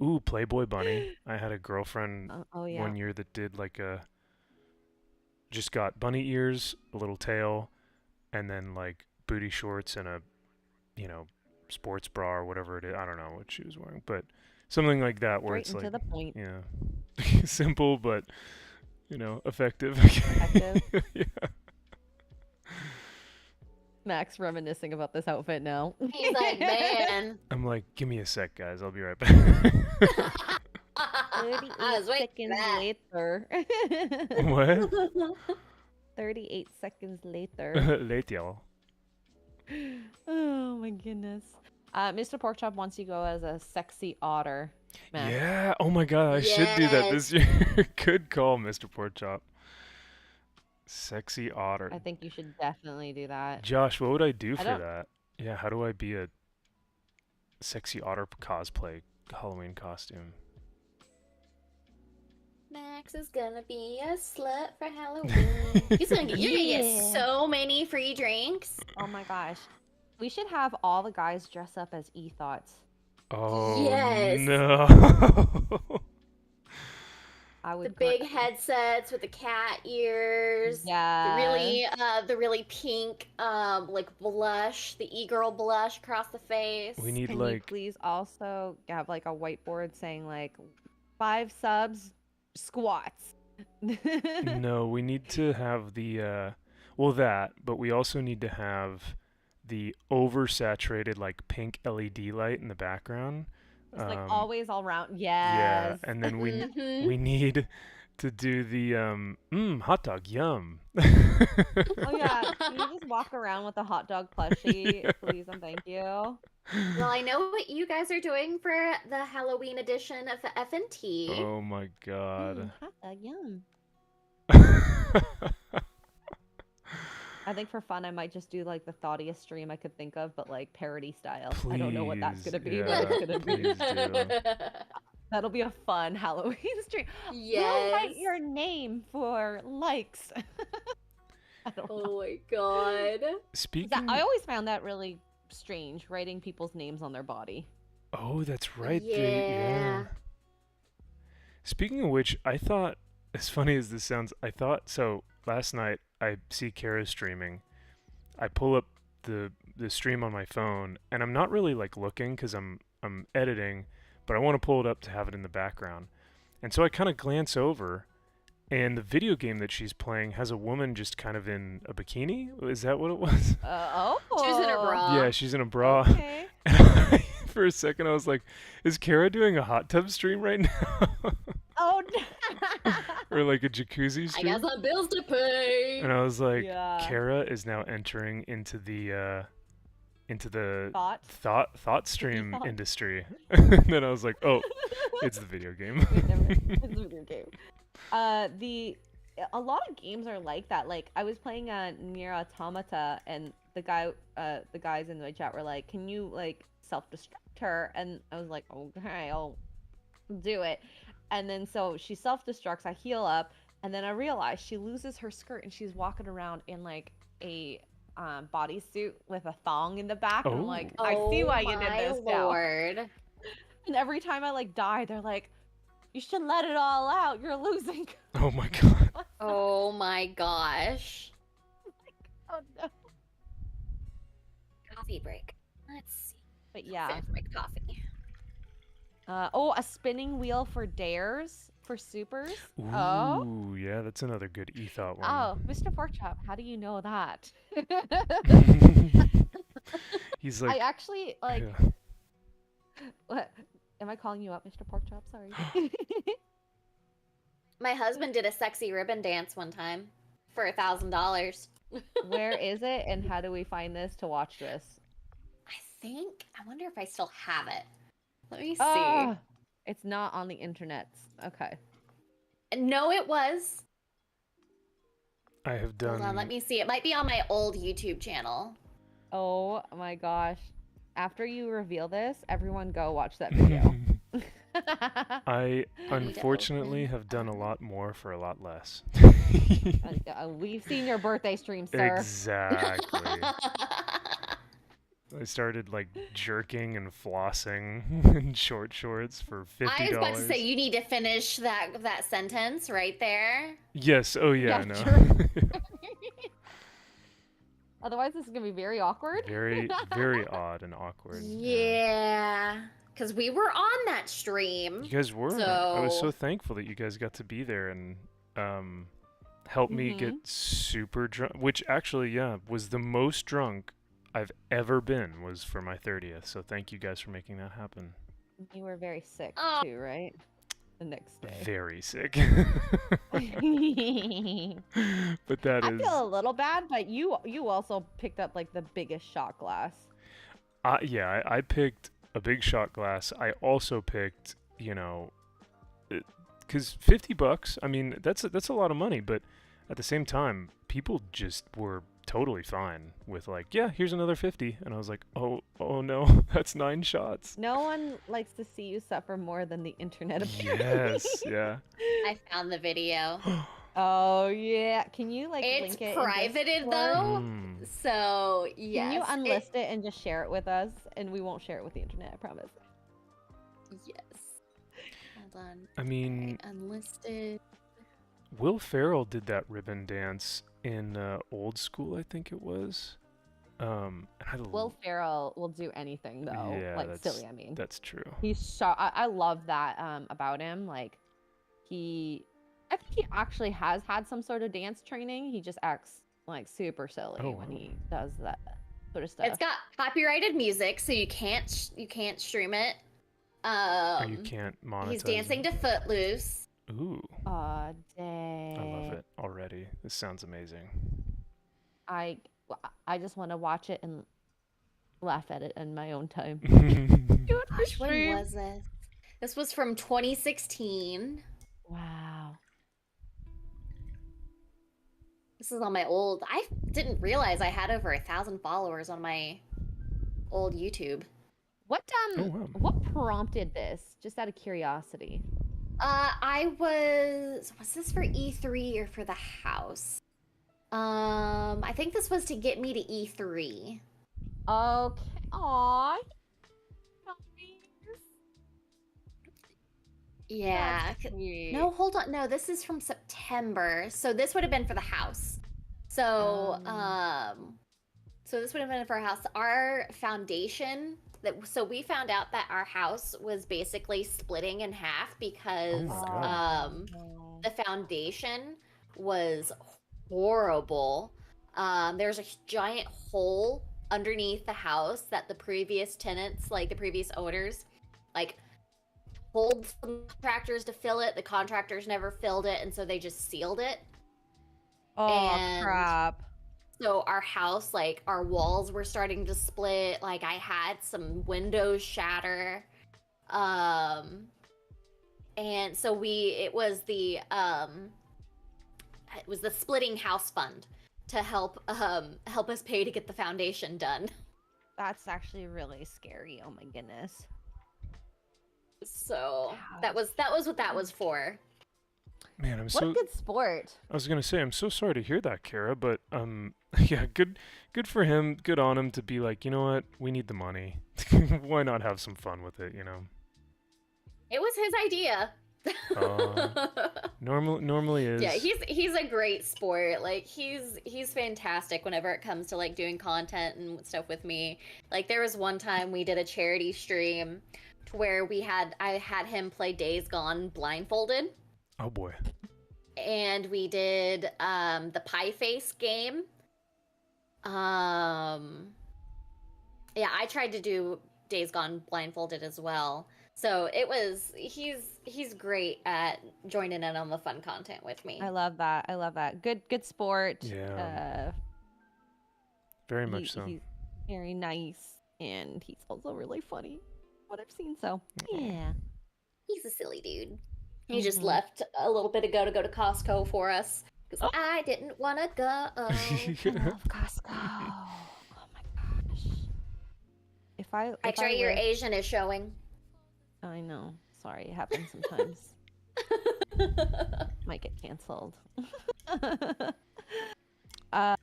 Ooh, Playboy bunny. I had a girlfriend yeah. one year that did like just got bunny ears, a little tail, and then like booty shorts and a, sports bra or whatever it is. I don't know what she was wearing, but something like that where Straight it's into like, the point. yeah, simple but effective. Effective. Yeah. Max reminiscing about this outfit now. He's like, man. I'm like, give me a sec, guys. I'll be right back. 38 seconds later. What? 38 seconds later. Later. Oh my goodness. Mr. Porkchop wants you to go as a sexy otter. Max. Yeah. Oh my god, I should do that this year. Good call, Mr. Porkchop. Sexy otter. I think you should definitely do that. Josh, what would I do for that? Yeah, how do I be a sexy otter cosplay Halloween costume? Max is gonna be a slut for Halloween. You're gonna get so many free drinks. Oh my gosh. We should have all the guys dress up as E-Thoughts. Oh, yes. No. The big headsets with the cat ears. Yeah. The really pink, like blush, the e-girl blush across the face. We need Can you please also have like a whiteboard saying like 5 subs, squats. No, we need to have the but we also need to have the oversaturated like pink LED light in the background. It's like always all around. Yes. Yeah, and then we need to do the hot dog, yum. Oh yeah, can you just walk around with a hot dog plushie, please and thank you. Well, I know what you guys are doing for the Halloween edition of the FNT. Oh my god. Hot dog, yum. I think for fun, I might just do like the thoughtiest stream I could think of, but like parody style. Please, I don't know what that's gonna be, yeah, but it's gonna be. do. That'll be a fun Halloween stream. Yes. We'll write your name for likes. I don't know. Oh my god. Speaking, I always found that really strange, writing people's names on their body. Oh, that's right. Yeah. Speaking of which, I thought, as funny as this sounds, last night I see Kara streaming. I pull up the stream on my phone, and I'm not really like looking because I'm editing, but I want to pull it up to have it in the background. And so I kind of glance over, and the video game that she's playing has a woman just kind of in a bikini. Is that what it was? She was in a bra. Yeah, she's in a bra. Okay. For a second, I was like, is Kara doing a hot tub stream right now? Oh, no. Or like a jacuzzi I stream? got some bills to pay. And I was like, Yeah. Kara is now entering into the Thought? thought stream Thought. industry. And then I was like, oh, it's the video game. It's a video game. A lot of games are like that. Like I was playing Nier Automata, and the guys in the chat were like, "Can you like self-destruct her?" And I was like, "Okay, I'll do it." And then so she self-destructs. I heal up, and then I realize she loses her skirt, and she's walking around in like a bodysuit with a thong in the back. And I'm like, I see why you did this now. Lord. And every time I like die, they're like, you should let it all out. You're losing. Oh my god. Oh my gosh. Oh no. Coffee break. Let's see. But yeah. Finish my coffee. A spinning wheel for dares for supers. Ooh, yeah, that's another good e-thought one. Oh, Mr. Porkchop, how do you know that? He's like, I actually like. yeah. What? Am I calling you up, Mr. Porkchop? Sorry. My husband did a sexy ribbon dance one time for $1,000. Where is it, and how do we find this to watch this? I wonder if I still have it. Let me see. Oh, it's not on the internet. Okay. No, it was. I have done. Hold on, let me see. It might be on my old YouTube channel. Oh my gosh. After you reveal this, everyone go watch that video. I to unfortunately open have done a lot more for a lot less. We've seen your birthday stream, sir. Exactly. I started like jerking and flossing in short shorts for $50. I was about to say you need to finish that sentence right there. Yes. Oh yeah. Yeah, No. true. Otherwise, this is gonna be very awkward. Very, very odd and awkward. Yeah, because we were on that stream. You guys were. I was so So- thankful that you guys got to be there and help me get super drunk. Which actually, yeah, was the most drunk I've ever been was for my 30th. So thank you guys for making that happen. You were very sick Oh. too, right? The next day. Very sick. I But that is. feel a little bad, but you also picked up like the biggest shot glass. Yeah, I picked a big shot glass. I also picked, because $50. I mean, that's a lot of money. But at the same time, people just were totally fine with like, yeah, here's another 50, and I was like, oh no, that's 9 shots. No one likes to see you suffer more than the internet apparently. Yes, yeah. I found the video. Oh yeah. Can you like It's link it? in privated Discord? though, Mm. so yes. Can you unlist it and just share it with us? And we won't share it with the internet, I promise. Yes. Hold on. I mean, Unlisted. Will Ferrell did that ribbon dance in Old School, I think it was. Will Ferrell will do anything though. Yeah, like that's- silly, I mean. That's true. He's so I love that about him. Like I think he actually has had some sort of dance training. He just acts like super silly Oh, when wow. he does that sort of stuff. It's got copyrighted music, so you can't stream it. Or you can't monetize. He's dancing to Footloose. Ooh, Aw, dang. I love it already. This sounds amazing. I just want to watch it and laugh at it in my own time. Gosh, when was this? This was from 2016. Wow. This is on my old. I didn't realize I had over 1,000 followers on my old YouTube. What Oh, wow. what prompted this? Just out of curiosity. Was this for E3 or for the house? I think this was to get me to E3. Okay. Aw. Yeah. No, hold on. No, this is from September. So this would have been for the house. So, so this would have been for our house. Our foundation so we found out that our house was basically splitting in half because Oh my God. the foundation was horrible. There's a giant hole underneath the house that the previous tenants, like the previous owners, like told some contractors to fill it. The contractors never filled it, and so they just sealed it. Oh, crap. So our house, like our walls were starting to split. Like I had some windows shatter. And so it was the splitting house fund to help us pay to get the foundation done. That's actually really scary. Oh my goodness. So that was what that was for. Man, What a good sport. I was gonna say, I'm so sorry to hear that, Kara, but yeah, good for him. Good on him to be like, you know what, we need the money. Why not have some fun with it, you know? It was his idea. Normally is. Yeah, he's a great sport. Like he's fantastic whenever it comes to like doing content and stuff with me. Like there was one time we did a charity stream to where I had him play Days Gone blindfolded. Oh boy. And we did the pie face game. Yeah, I tried to do Days Gone blindfolded as well. So he's great at joining in on the fun content with me. I love that. Good sport. Yeah. Very much so. He's very nice, and he's also really funny. What I've seen, so yeah. He's a silly dude. He just left a little bit ago to go to Costco for us because I didn't want to go. I love Costco. Oh my gosh. If Actually, your Asian is showing. I know. Sorry, it happens sometimes. Might get canceled. I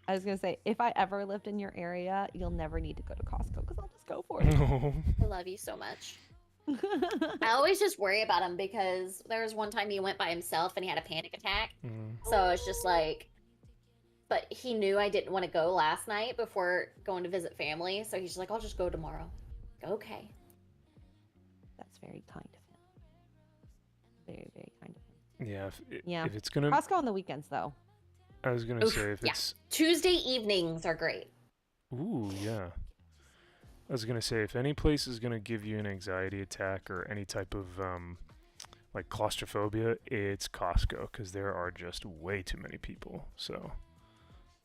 was gonna say, if I ever lived in your area, you'll never need to go to Costco because I'll just go for it. I love you so much. I always just worry about him because there was one time he went by himself and he had a panic attack. So it's just like, but he knew I didn't want to go last night before going to visit family. So he's just like, I'll just go tomorrow. Okay. That's very kind of him. Very, very kind of him. Yeah. If it's gonna Costco on the weekends though. I was gonna say if it's Tuesday evenings are great. Ooh, yeah. I was gonna say, if any place is gonna give you an anxiety attack or any type of like claustrophobia, it's Costco because there are just way too many people. So.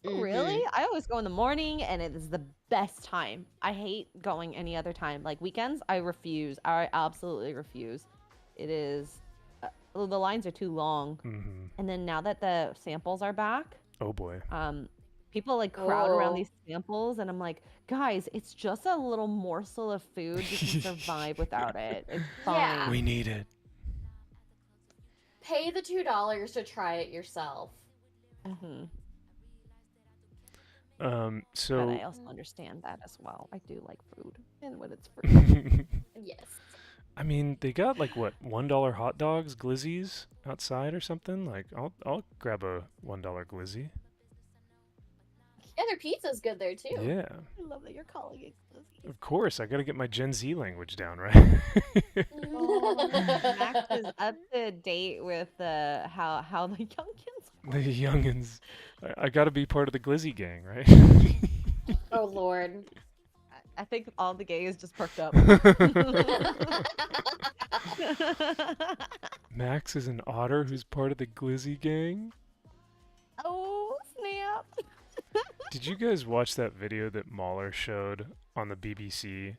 Really? I always go in the morning, and it is the best time. I hate going any other time. Like weekends, I refuse. I absolutely refuse. It is. The lines are too long. And then now that the samples are back. Oh boy. People like crowd around these samples, and I'm like, guys, it's just a little morsel of food. You can survive without it. It's fine. Yeah. We need it. Pay the $2 to try it yourself. So. But I also understand that as well. I do like food, and when it's free. Yes. I mean, they got like what, $1 hot dogs, glizzies outside or something. Like, I'll grab a $1 glizzy. Yeah, their pizza's good there too. Yeah. I love that you're calling it glizzy. Of course, I gotta get my Gen Z language down, right? Max is up to date with how the youngins. The youngins. I gotta be part of the glizzy gang, right? Oh Lord. I think all the gays just perked up. Max is an otter who's part of the glizzy gang. Oh snap! Did you guys watch that video that Mahler showed on the BBC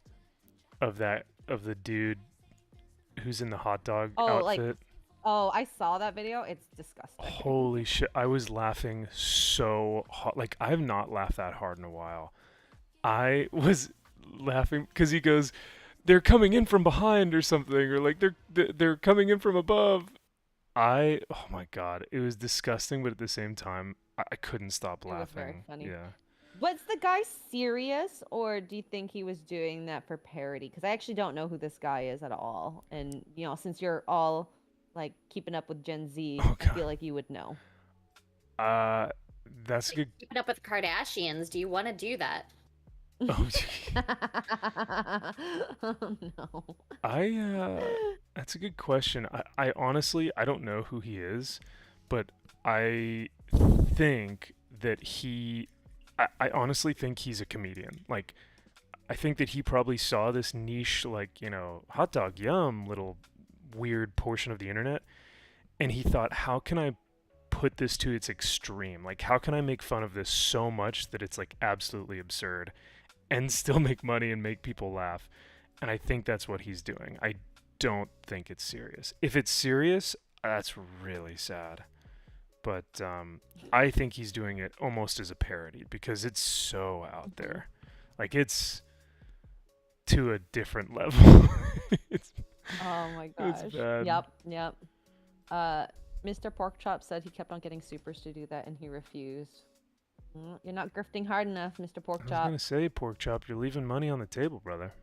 of the dude who's in the hot dog outfit? I saw that video. It's disgusting. Holy shit! I was laughing so hard. Like, I have not laughed that hard in a while. I was laughing because he goes, "They're coming in from behind" or something, or like they're coming in from above. Oh my god, it was disgusting, but at the same time, I couldn't stop laughing. It was very funny. Yeah. Was the guy serious, or do you think he was doing that for parody? Because I actually don't know who this guy is at all, and since you're all like keeping up with Gen Z, I feel like you would know. That's good. Keeping up with Kardashians. Do you want to do that? Oh, gee. Oh, no. That's a good question. I honestly, I don't know who he is, but I think that I honestly think he's a comedian. Like, I think that he probably saw this niche, like, hot dog, yum, little weird portion of the internet, and he thought, how can I put this to its extreme? Like, how can I make fun of this so much that it's, like, absolutely absurd and still make money and make people laugh? And I think that's what he's doing. I don't think it's serious. If it's serious, that's really sad. But I think he's doing it almost as a parody because it's so out there. Like, it's to a different level. Oh my gosh. It's bad. Yep. Mr. Porkchop said he kept on getting supers to do that and he refused. You're not grifting hard enough, Mr. I was Porkchop. gonna say, Porkchop, you're leaving money on the table, brother.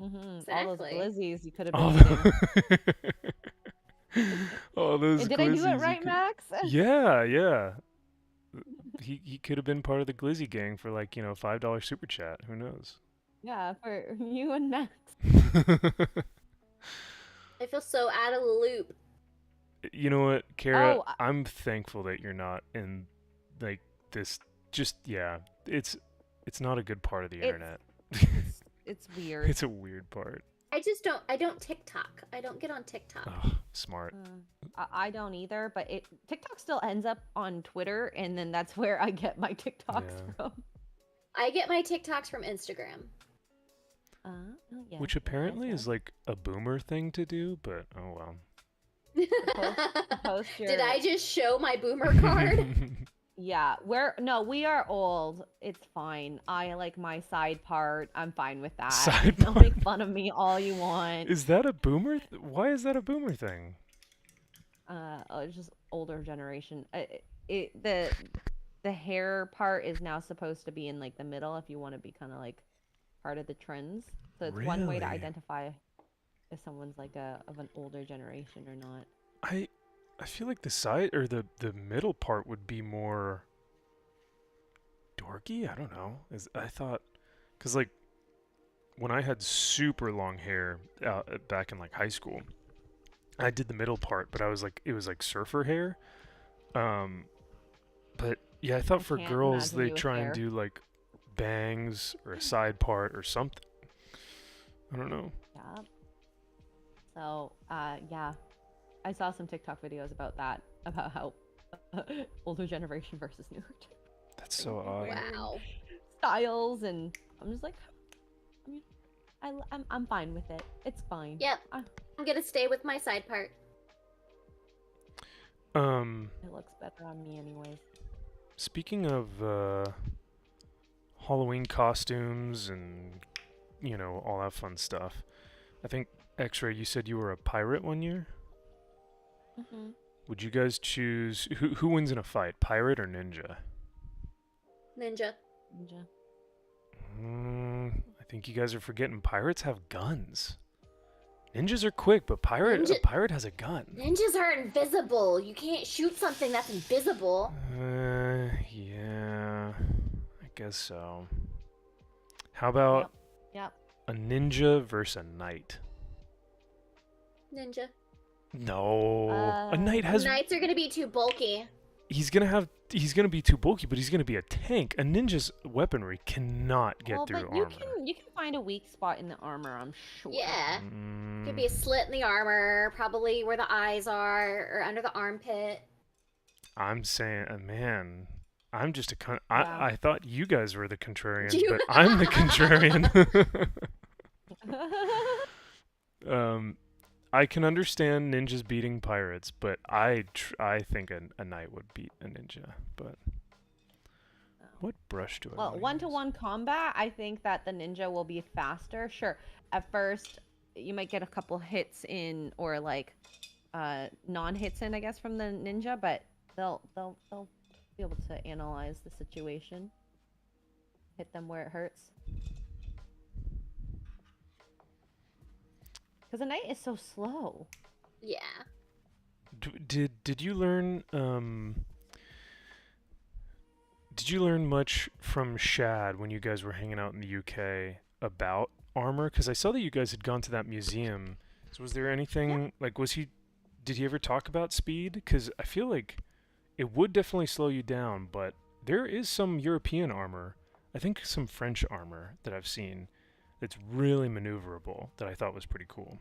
Exactly. All those glizzies you could have All been eating. All those Did I do it glizzies right, Max? Yeah. He could have been part of the glizzy gang for, like, $5 super chat. Who knows? Yeah, for you and Max. I feel so out of the loop. You know what, Kara? Oh, I'm thankful that you're not in, like, this. Just, yeah, it's not a good part of the internet. It's weird. It's a weird part. I don't TikTok. I don't get on TikTok. Oh, smart. I don't either, but TikTok still ends up on Twitter, and then that's where I get my TikToks from. I get my TikToks from Instagram. Yeah, Which apparently is, like, a boomer thing to do, but oh well. Post your... Did I just show my boomer card? Yeah, we are old. It's fine. I like my side part. I'm fine with that. Side Don't part? make fun of me all you want. Is that a boomer? Why is that a boomer thing? It's just older generation. The hair part is now supposed to be in like the middle if you want to be kind of like part of the trends. So it's one way to Really? identify if someone's like of an older generation or not. I feel like the side or the middle part would be more dorky. I don't know. I thought, because, like, when I had super long hair back in, like, high school, I did the middle part, but it was like surfer hair. But yeah, I thought for girls they try and do like bangs or a side part or something. I don't know. Yeah. So, yeah. I saw some TikTok videos about that, about how older generation versus newer generation. That's so odd. Wow. Styles, and I'm just like, I mean, I'm fine with it. It's fine. Yep. I'm gonna stay with my side part. It looks better on me anyways. Speaking of Halloween costumes and, all that fun stuff, I think, X-Ray, you said you were a pirate one year? Mm-hmm. Would you guys choose... Who wins in a fight, pirate or ninja? Ninja. I think you guys are forgetting pirates have guns. Ninjas are quick, but a pirate has a gun. Ninjas are invisible. You can't shoot something that's invisible. Yeah, I guess so. How about Yep. a ninja versus a knight? Ninja. No, a knight has... Knights are gonna be too bulky. He's gonna be too bulky, but he's gonna be a tank. A ninja's weaponry cannot get through armor. You can find a weak spot in the armor, I'm sure. Yeah. Could be a slit in the armor, probably where the eyes are, or under the armpit. I'm saying, man, I'm just Yeah. I thought you guys were the contrarians, but I'm the contrarian. I can understand ninjas beating pirates, but I think a knight would beat a ninja. But what brush do I? Well, one-to-one combat, I think that the ninja will be faster. Sure, at first you might get a couple hits in, or like non-hits in, I guess, from the ninja, but they'll be able to analyze the situation, hit them where it hurts. Because a knight is so slow. Yeah. Did you learn Did you learn much from Shad when you guys were hanging out in the UK about armor? Because I saw that you guys had gone to that museum. So was there anything, like, did he ever talk about speed? Because I feel like it would definitely slow you down, but there is some European armor, I think some French armor that I've seen that's really maneuverable that I thought was pretty cool.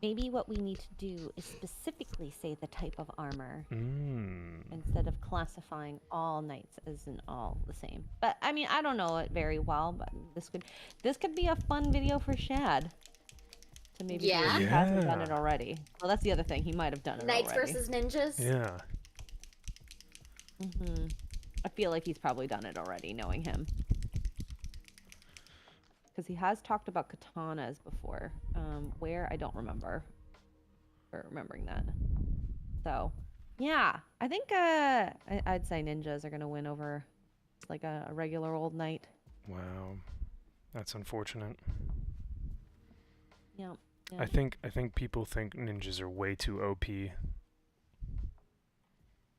Maybe what we need to do is specifically say the type of armor instead of classifying all knights as in all the same. But I mean, I don't know it very well, but this could be a fun video for Shad to maybe do if he hasn't done it already. Well, that's the other thing. He might have done it Knights already. versus ninjas? Yeah. I feel like he's probably done it already, knowing him. Because he has talked about katanas before. Where? I don't remember. Or remembering that. So, yeah. I think I'd say ninjas are going to win over like a regular old knight. Wow. That's unfortunate. Yeah. I think people think ninjas are way too OP.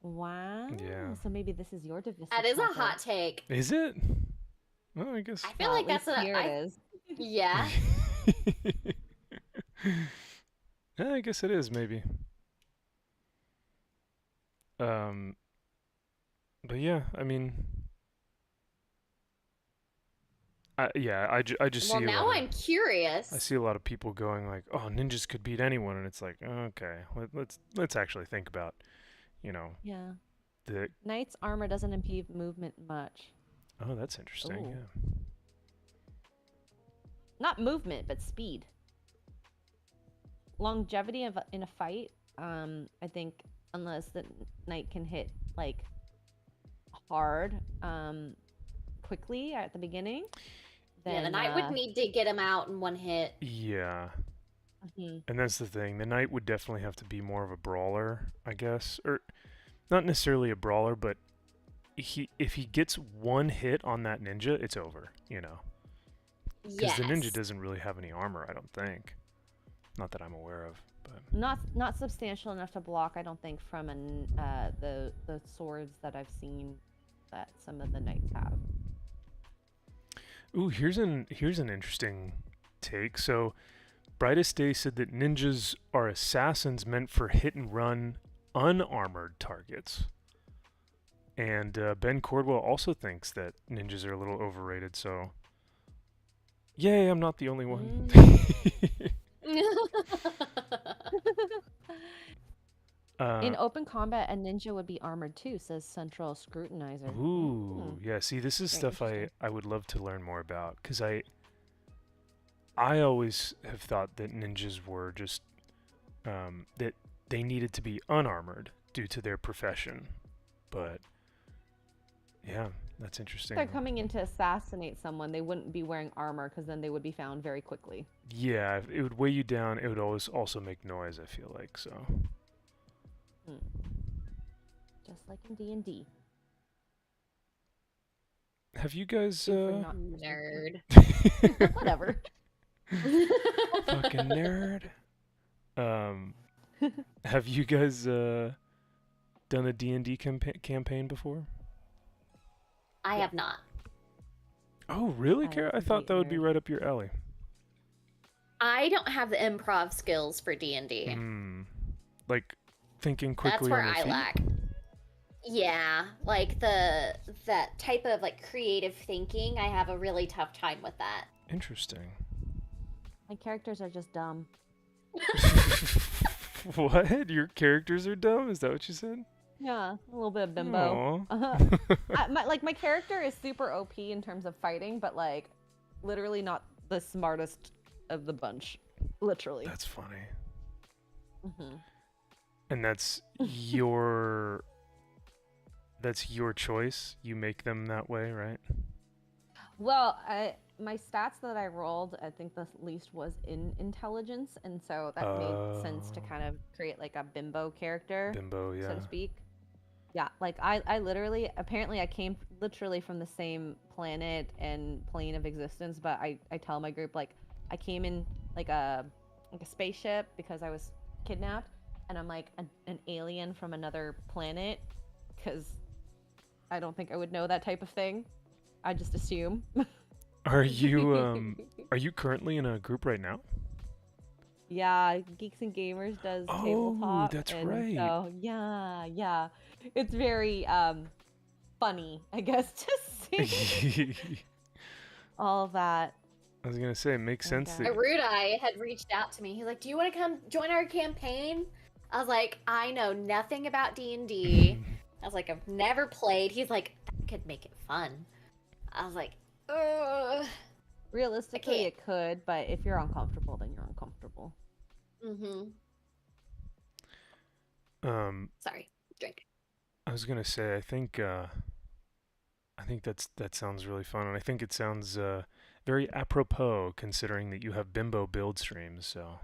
Wow. Yeah. So maybe this is your divisive That is a topic. hot take. Is it? Well, I guess. I feel like that's here it is. Yeah. Yeah, I guess it is, maybe. But yeah, I mean, I just see. Well, now I'm curious. I see a lot of people going like, "Oh, ninjas could beat anyone," and it's like, okay, let's actually think about, Yeah. the. Knight's armor doesn't impede movement much. Oh, that's interesting. Ooh. Yeah. Not movement, but speed. Longevity in a fight, I think, unless the knight can hit like hard, quickly at the beginning. Then, the knight would need to get him out in one hit. Yeah. And that's the thing. The knight would definitely have to be more of a brawler, I guess, or not necessarily a brawler, but if he gets one hit on that ninja, it's over. Because the ninja doesn't really have any armor, I don't think. Not that I'm aware of, but not substantial enough to block, I don't think, from the swords that I've seen that some of the knights have. Ooh, here's an interesting take. So, Brightest Day said that ninjas are assassins meant for hit and run, unarmored targets. And Ben Cordwell also thinks that ninjas are a little overrated. So, yay, I'm not the only one. In open combat, a ninja would be armored too, says Central Scrutinizer. Ooh, yeah. See, this is stuff I would love to learn more about, because I always have thought that ninjas were just that they needed to be unarmored due to their profession. But yeah, that's interesting. If they're coming in to assassinate someone, they wouldn't be wearing armor because then they would be found very quickly. Yeah, it would weigh you down. It would always also make noise, I feel like, so. Just like in D&D. Have you guys Nerd. Whatever. fucking nerd. Have you guys done a D&D campaign before? I have not. Oh, really, Kara? I thought that would be right up your alley. I don't have the improv skills for D&D. Like thinking quickly. That's where on your I feet? lack. Yeah, like that type of like creative thinking, I have a really tough time with that. Interesting. My characters are just dumb. What? Your characters are dumb? Is that what you said? Yeah, a little bit of bimbo. My character is super OP in terms of fighting, but like literally not the smartest of the bunch. Literally. That's funny. And that's your choice. You make them that way, right? Well, my stats that I rolled, I think the least was in intelligence, and so that made sense to kind of create like a bimbo character. Bimbo, yeah. So to speak. Yeah, like I literally, apparently I came literally from the same planet and plane of existence, but I tell my group like I came in like a spaceship because I was kidnapped, and I'm like an alien from another planet because I don't think I would know that type of thing. I just assume. Are you currently in a group right now? Yeah, Geeks and Gamers does tabletop. That's and right. So yeah. It's very funny, I guess, to see all of that. I was gonna say, it makes sense that... Rudai had reached out to me. He's like, "Do you want to come join our campaign?" I was like, "I know nothing about D&D." I was like, "I've never played." He's like, "That could make it fun." I was like, "Ugh." Realistically, it could, but if you're uncomfortable, then you're uncomfortable. Sorry, drink. I was gonna say, I think that sounds really fun, and I think it sounds very apropos considering that you have bimbo build streams. So.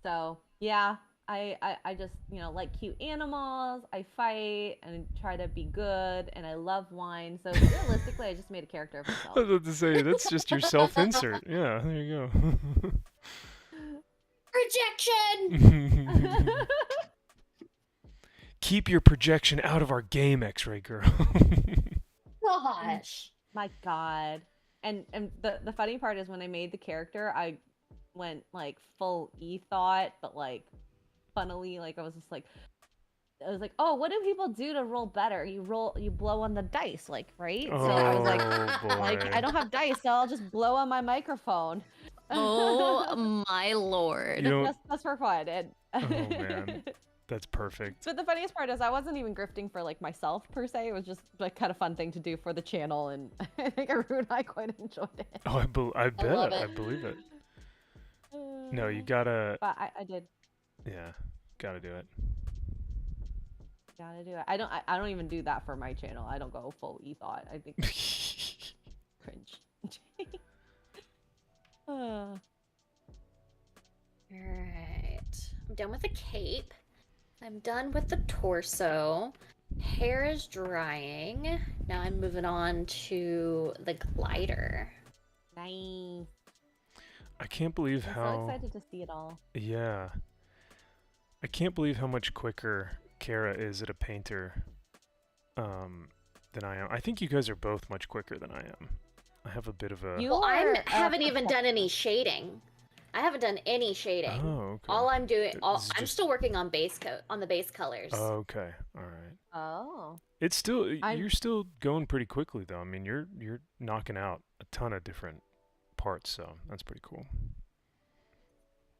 So yeah, I just like cute animals. I fight and try to be good, and I love wine. So realistically, I just made a character of myself. I was about to say, that's just your self-insert. Yeah, there you go. Projection! Keep your projection out of our game, X-Ray girl. Gosh. My God. And the funny part is when I made the character, I went like full e-thought, but like funnily, like I was like, oh, what do people do to roll better? You blow on the dice, like, right? Oh, so I was boy. like, I don't have dice, so I'll just blow on my microphone. Oh my lord. Just for fun. And Oh man, that's perfect. But the funniest part is I wasn't even grifting for like myself per se. It was just like kind of fun thing to do for the channel, and I think Arun and I quite enjoyed it. Oh, I bet. I believe it. No, you gotta. But I did. Yeah, gotta do it. Gotta do it. I don't even do that for my channel. I don't go full e-thought. I think cringe. Alright. I'm done with the cape. I'm done with the torso. Hair is drying. Now I'm moving on to the glider. Nice. I can't believe I'm how. so excited to see it all. Yeah. I can't believe how much quicker Kara is at a painter than I am. I think you guys are both much quicker than I am. I have a bit of a... Well, I haven't even done any shading. I haven't done any shading. Oh, okay. All I'm doing, I'm just... still working on base on the base colors. Oh, okay. All right. Oh. It's still you're still going pretty quickly though. I mean, you're knocking out a ton of different parts, so that's pretty cool.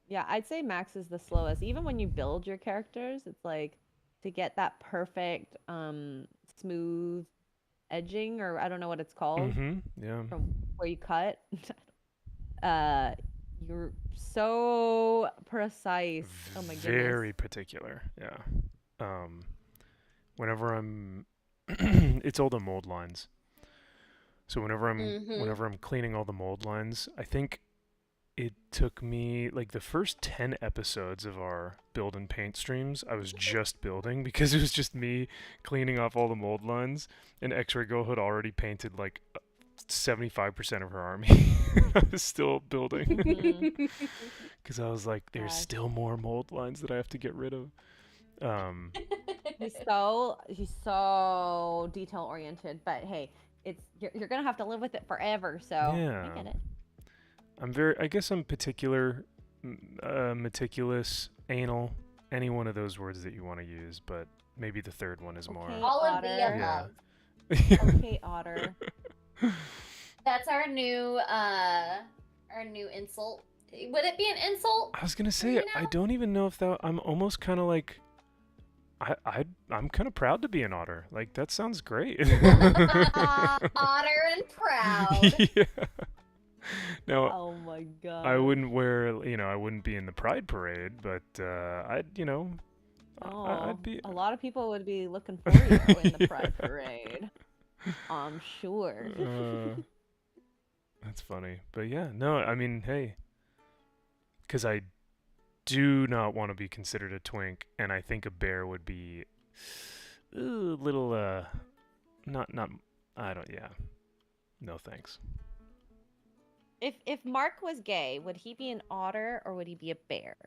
Yeah, I'd say Max is the slowest. Even when you build your characters, it's like to get that perfect smooth edging, or I don't know what it's called. Yeah. From where you cut. You're so precise. Oh my goodness. Very particular. Yeah. Whenever I'm it's all the mold lines. So whenever I'm cleaning all the mold lines, I think it took me like the first 10 episodes of our build and paint streams, I was just building because it was just me cleaning off all the mold lines, and X-Ray Girl had already painted like 75% of her army. I was still building because I was like, there's still more mold lines that I have to get rid of. He's so detail oriented, but hey, you're gonna have to live with it forever, so yeah. I get it. I guess I'm particular, meticulous, anal, any one of those words that you want to use, but maybe the third one is more. All of the above. Okay, Otter. That's our new insult. Would it be an insult? I was gonna say, I don't even know if that. I'm almost kind of like, I'm kind of proud to be an otter. Like that sounds great. Otter and proud. Yeah. No. Oh my god. I wouldn't I wouldn't be in the Pride Parade, but I'd be. A lot of people would be looking for you in the Pride Parade. I'm sure. That's funny, but yeah, no, I mean, hey, because I do not want to be considered a twink, and I think a bear would be a little, not, yeah, no thanks. If Mark was gay, would he be an otter or would he be a bear?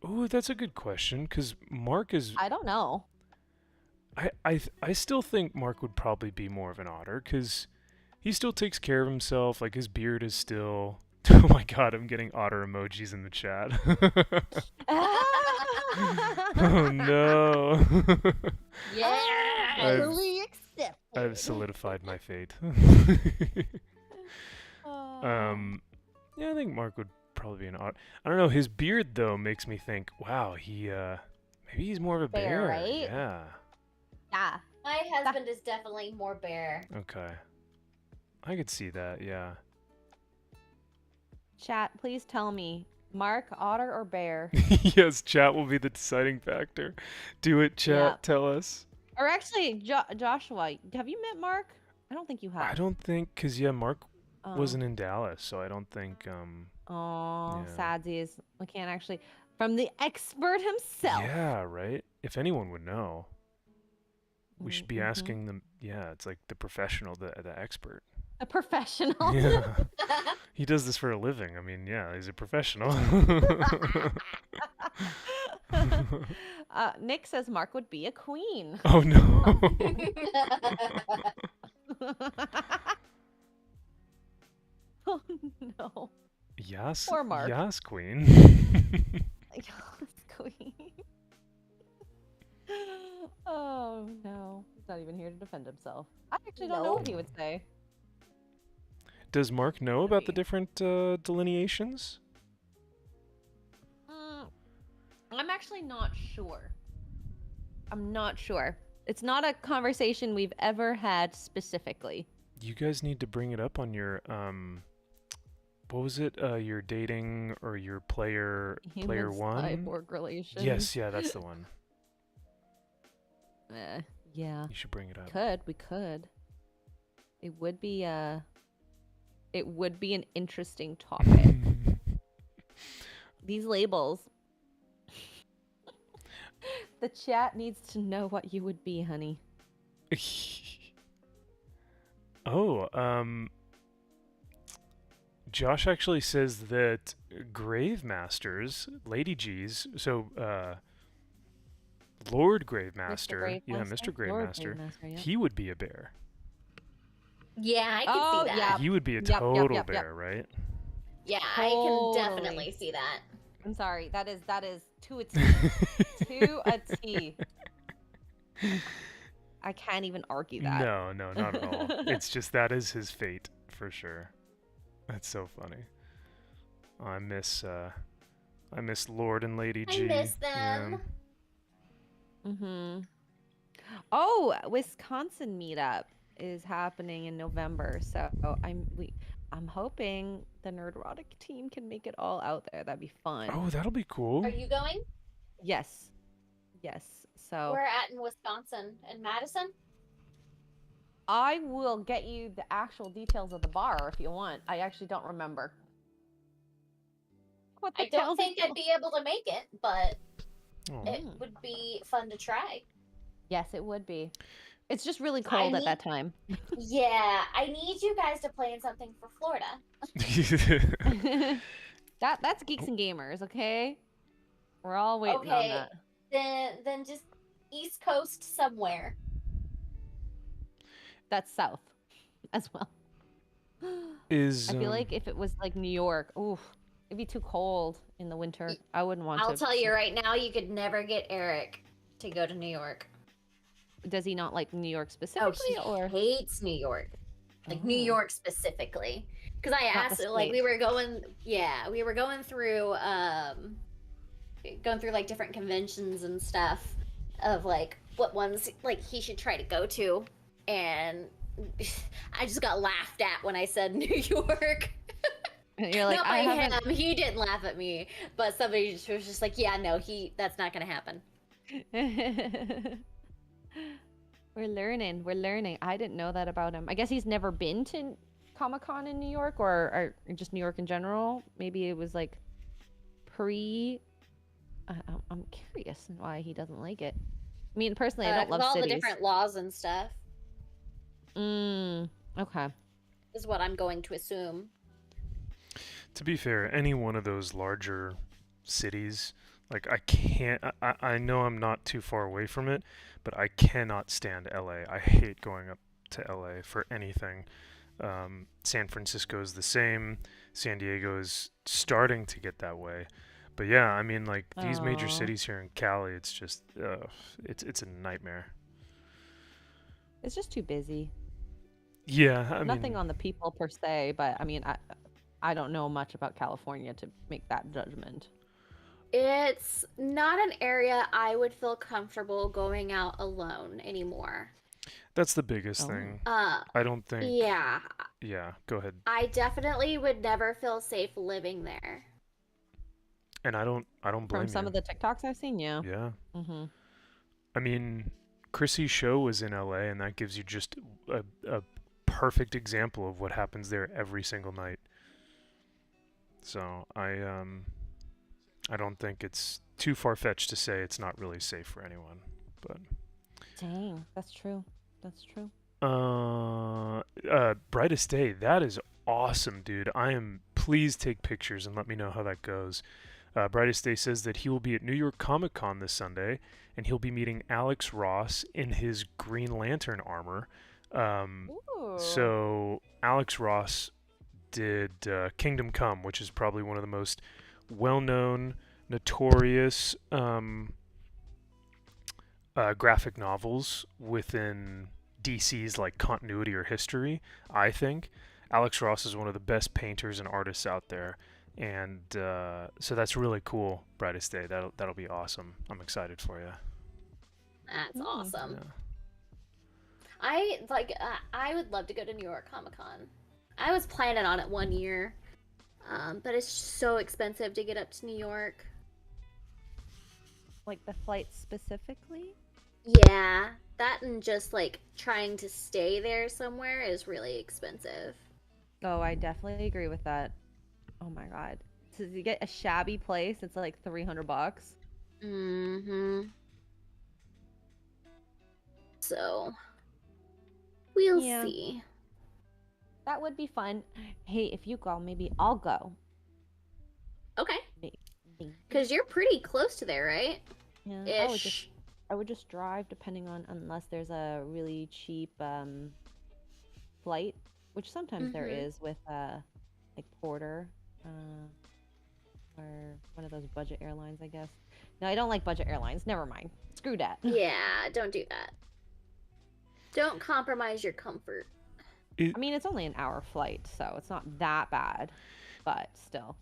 Ooh, that's a good question, because Mark is... I don't know. I still think Mark would probably be more of an otter because he still takes care of himself. Like his beard is still. Oh my god, I'm getting otter emojis in the chat. Oh no. Yeah. Fully accepted. I've solidified my fate. Yeah, I think Mark would probably be an otter. I don't know. His beard though makes me think. Wow, maybe he's more of a bear. Right? Yeah. Yeah. My husband is definitely more bear. Okay. I could see that. Yeah. Chat, please tell me, Mark, otter or bear? Yes, chat will be the deciding factor. Do it, chat. Yeah. Tell us. Or actually, Joshua, have you met Mark? I don't think you have. I don't think, cause Mark Oh. wasn't in Dallas, so I don't think. Oh, Yeah. sadsies. We can't actually. From the expert himself. Yeah, right. If anyone would know, we should be Mhm. asking them. Yeah, it's like the professional, the expert. A professional. Yeah, he does this for a living. I mean, yeah, he's a professional. Nick says Mark would be a queen. Oh no. Oh no. Yes. Poor Mark. Yes, queen. Yes, queen. Oh no. He's not even here to defend himself. I actually don't know what he would say. Does Mark know about the different delineations? I'm actually not sure. I'm not sure. It's not a conversation we've ever had specifically. You guys need to bring it up on your what was it? Your dating or your player Human one? cyborg relations. Yes, yeah, that's the one. Yeah. You should bring it up. We could. It would be an interesting topic. These labels. The chat needs to know what you would be, honey. Josh actually says that Grave Masters, Lady G's, so Lord Gravemaster, Mr. Gravemaster, he would be a bear. Yeah, I can see that. Yeah. He would be a Yep, total bear, right? Yeah, Totally. I can definitely see that. I'm sorry. That is to a T. To a T. I can't even argue that. No, not at all. It's just that is his fate for sure. That's so funny. Oh, I miss Lord and Lady G. I miss them. Mhm. Oh, Wisconsin meetup is happening in November, so I'm hoping the Nerdrotic team can make it all out there. That'd be fun. Oh, that'll be cool. Are you going? Yes. So We're at in Wisconsin and Madison. I will get you the actual details of the bar if you want. I actually don't remember. I don't think I'd be able to make it, but Oh. it would be fun to try. Yes, it would be. It's just really cold at that time. Yeah, I need you guys to plan something for Florida. That's Geeks and Gamers, okay? We're all waiting on that. Then just East Coast somewhere. That's south as well. I feel like if it was like New York, oof, it'd be too cold in the winter. I wouldn't want to. I'll tell you right now, you could never get Eric to go to New York. Does he not like New York specifically? He hates New York. Like New York specifically. Because I asked, like, we were going through like different conventions and stuff of like what ones like he should try to go to, and I just got laughed at when I said New York. You're like, not by him. He didn't laugh at me, but somebody just was just like, yeah, no, that's not gonna happen. We're learning. I didn't know that about him. I guess he's never been to Comic-Con in New York or just New York in general. Maybe it was like I'm curious why he doesn't like it. I mean, personally, I don't love all cities. the different laws and stuff. Okay. Is what I'm going to assume. To be fair, any one of those larger cities, Like I can't. I know I'm not too far away from it, but I cannot stand LA. I hate going up to LA for anything. San Francisco is the same. San Diego is starting to get that way. But yeah, I mean, like these major Oh. cities here in Cali, it's just, it's a nightmare. It's just too busy. Yeah, I Nothing mean, on the people per se, but I mean, I don't know much about California to make that judgment. It's not an area I would feel comfortable going out alone anymore. that's the biggest Oh. thing. Uh, I don't think. yeah, Yeah, go ahead. I definitely would never feel safe living there. And I don't blame From some you. of the TikToks I've seen, yeah. Yeah. Mm-hmm. I mean, Chrissy's show was in LA, and that gives you just a perfect example of what happens there every single night. So I don't think it's too far-fetched to say it's not really safe for anyone. But Dang, that's true. That's true. Brightest Day, that is awesome, dude. Please take pictures and let me know how that goes. Brightest Day says that he will be at New York Comic Con this Sunday, and he'll be meeting Alex Ross in his Green Lantern armor. Ooh. So Alex Ross did Kingdom Come, which is probably one of the most well-known, notorious graphic novels within DC's like continuity or history. I think Alex Ross is one of the best painters and artists out there, and so that's really cool. Brightest Day, that'll be awesome. I'm excited for you. That's Mm. awesome. Yeah. I would love to go to New York Comic Con. I was planning on it one year, but it's so expensive to get up to New York. Like the flight specifically? Yeah, that and just like trying to stay there somewhere is really expensive. Oh, I definitely agree with that. Oh my god. So you get a shabby place, it's like $300. Mm-hmm. So, we'll Yeah. see. That would be fun. Hey, if you go, maybe I'll go. Okay, Maybe. because you're pretty close to there, right? Yeah. Ish. I would just drive depending on unless there's a really cheap flight, which sometimes there Mhm. is with like Porter or one of those budget airlines, I guess. No, I don't like budget airlines. Never mind. Screw that. Yeah, don't do that. Don't compromise your comfort. I mean, it's only an hour flight, so it's not that bad, but still,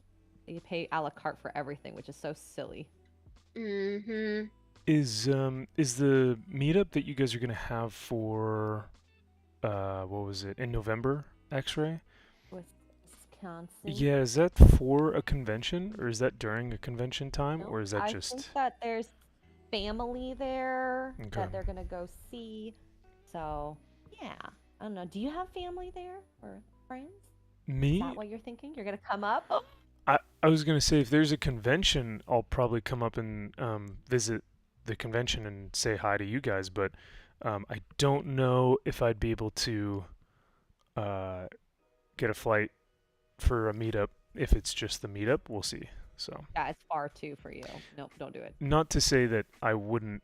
you pay a la carte for everything, which is so silly. Mm-hmm. Is the meetup that you guys are gonna have for what was it in November? X-ray? Wisconsin. Yeah, is that for a convention or is that during a convention time Nope, or is that I just think that there's family there Okay. that they're gonna go see. So yeah, I don't know. Do you have family there or friends? Is me? that what you're thinking? You're gonna come up? Oh, I was gonna say if there's a convention, I'll probably come up and visit the convention and say hi to you guys, but I don't know if I'd be able to get a flight for a meetup if it's just the meetup. We'll see. So yeah, it's far too for you. Nope, don't do it. not to say that I wouldn't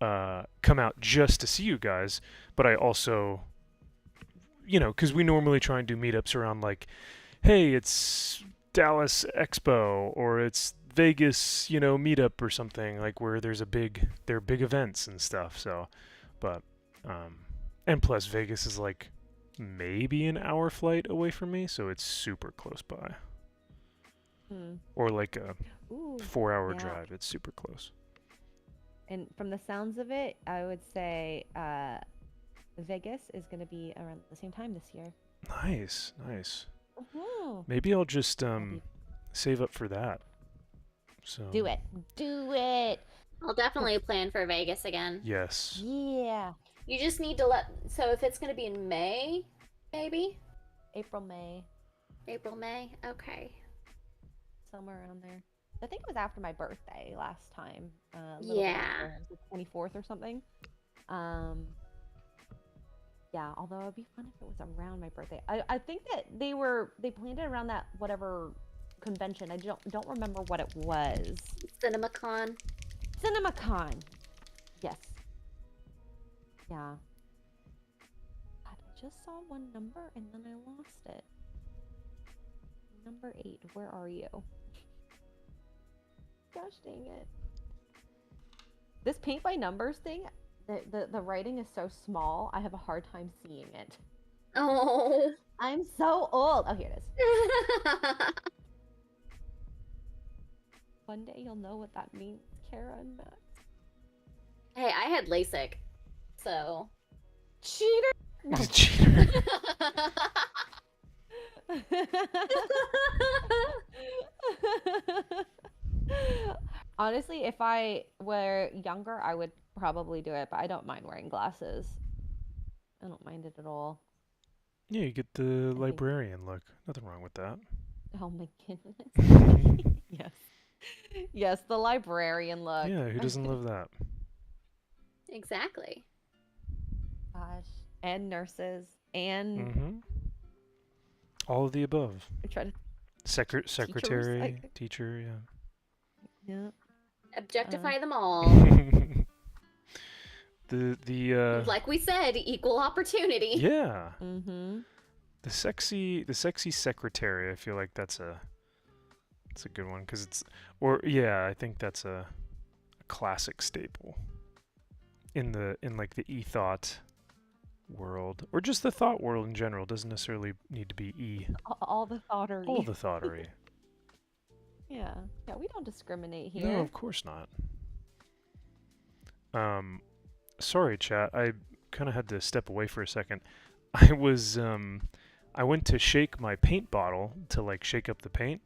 come out just to see you guys, but I also, because we normally try and do meetups around like, hey, it's Dallas Expo or it's Vegas, meetup or something like where there are big events and stuff. So, but, and plus Vegas is like maybe an hour flight away from me, so it's super close by. Hmm. Or like a Ooh. 4-hour Yeah. drive. It's super close. And from the sounds of it, I would say Vegas is gonna be around the same time this year. Nice, nice. Mhm. Maybe I'll just be- save up for that. So Do it. Do it. I'll definitely plan for Vegas again. Yes. Yeah. You just need to so if it's going to be in May, maybe? April, May, April, May? Okay. somewhere around there. I think it was after my birthday last time. A little bit Yeah. after. It was the 24th or something. Yeah, although it'd be fun if it was around my birthday. I think that they planned it around that whatever convention. I don't remember what it was. CinemaCon. CinemaCon. Yes. Yeah. God, I just saw one number and then I lost it. Number 8. Where are you? Gosh dang it. This paint by numbers thing, the writing is so small, I have a hard time seeing it. Oh. I'm so old. Oh, here it is. One day you'll know what that means, Kara and Max. Hey, I had LASIK, so. Cheater! No. Cheater. Honestly, if I were younger, I would probably do it, but I don't mind wearing glasses. I don't mind it at all. Yeah, you get the librarian look. Nothing wrong with that. Oh my goodness. Yes. Yes, the librarian look. Yeah, who doesn't love that? Exactly. Gosh. And nurses. And Mm-hmm. All of the above. I try to Secretary, teacher, yeah. Objectify them all. the Like we said, equal opportunity. yeah. Mm-hmm. The sexy secretary. I feel like that's a good one because I think that's a classic staple in like the e-thought world, or just the thought world in general. Doesn't necessarily need to be e. All the thoughterry. All the thoughterry. Yeah, we don't discriminate here. No, of course not. Sorry, chat. I kind of had to step away for a second. I went to shake my paint bottle to like shake up the paint,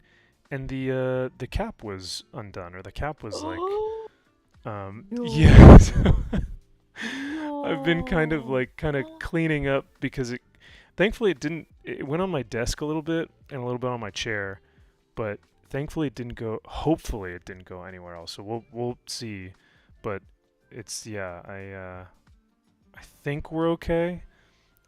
and the cap was undone, or the cap was like, No. yeah. So I've been kind of cleaning up because thankfully it went on my desk a little bit and a little bit on my chair, but thankfully hopefully it didn't go anywhere else. So we'll see, but I think we're okay.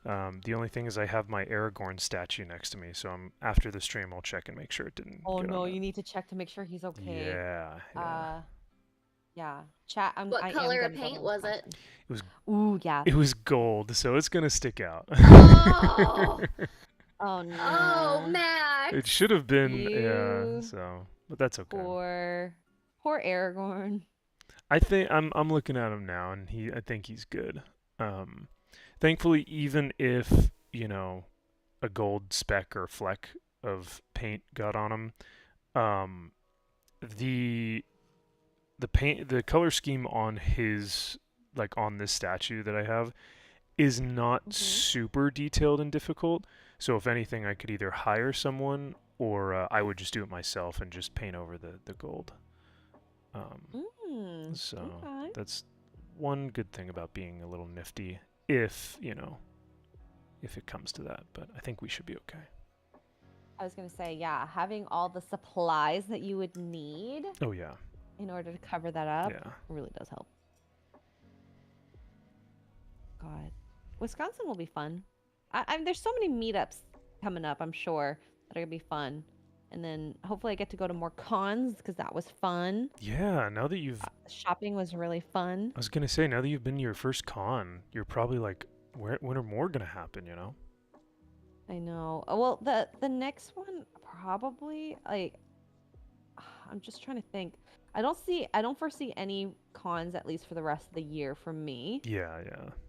The only thing is I have my Aragorn statue next to me, so after the stream I'll check and make sure it didn't. Oh get no, on you need to check to make sure he's okay. Yeah. Yeah. Chat. What color of paint was it? It was. Ooh, yeah. It was gold, so it's gonna stick out. Oh. Oh no. Oh, Max. It should have been, You so, but that's okay. Poor Aragorn. I think I'm looking at him now, and I think he's good. Thankfully, even if a gold speck or fleck of paint got on him, the color scheme on his on this statue that I have is not super detailed and difficult. So if anything, I could either hire someone or I would just do it myself and just paint over the gold. So okay. that's one good thing about being a little nifty, if it comes to that. But I think we should be okay. I was gonna say, yeah, having all the supplies that you would need. Oh yeah. In order to cover that up, Yeah. really does help. God, Wisconsin will be fun. There's so many meetups coming up, I'm sure, that are gonna be fun. And then hopefully I get to go to more cons because that was fun. Yeah, now that you've... shopping was really fun. I was gonna say, now that you've been to your first con, you're probably like, when are more gonna happen, I know. Well, the next one probably, I'm just trying to think. I don't foresee any cons, at least for the rest of the year, for me. Yeah.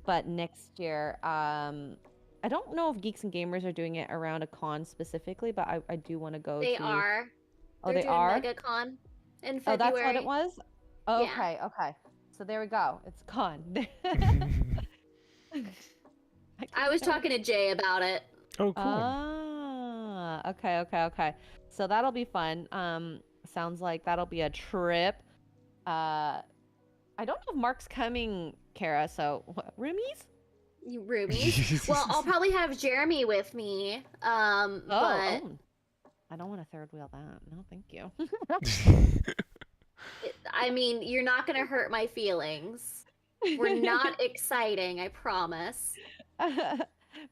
But next year, I don't know if Geeks and Gamers are doing it around a con specifically, but I do want to go. They are. Oh, They're they are? MegaCon in February. Oh, that's what it was? Oh, Yeah. Okay. So there we go. It's con. I was talking to Jay about it. Oh, cool. Ah, okay. So that'll be fun. Sounds like that'll be a trip. I don't know if Mark's coming, Kara, so what, roomies? Roomies. Well, I'll probably have Jeremy with me. But I don't want to third wheel that. No, thank you. I mean, you're not gonna hurt my feelings. We're not exciting, I promise.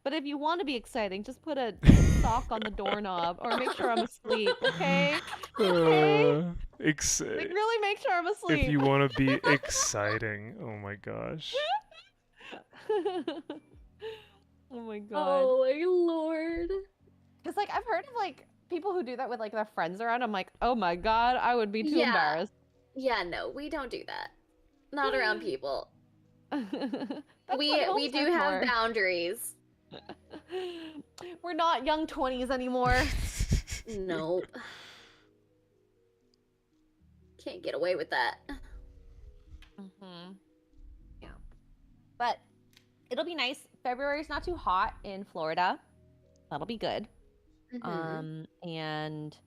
But if you want to be exciting, just put a sock on the doorknob or make sure I'm asleep, okay? Okay? Like, really make sure I'm If asleep. you want to be exciting. Oh my gosh. Oh my god. Oh my lord. Because, like, I've heard of, like, people who do that with, like, their friends around. I'm like, oh my god, I would be too embarrassed. Yeah, no, we don't do that. Not around people. That's We what homes do are have for. boundaries. We're not young 20s anymore. Nope. Can't get away with that. Yeah. But it'll be nice. February's not too hot in Florida. That'll be good. And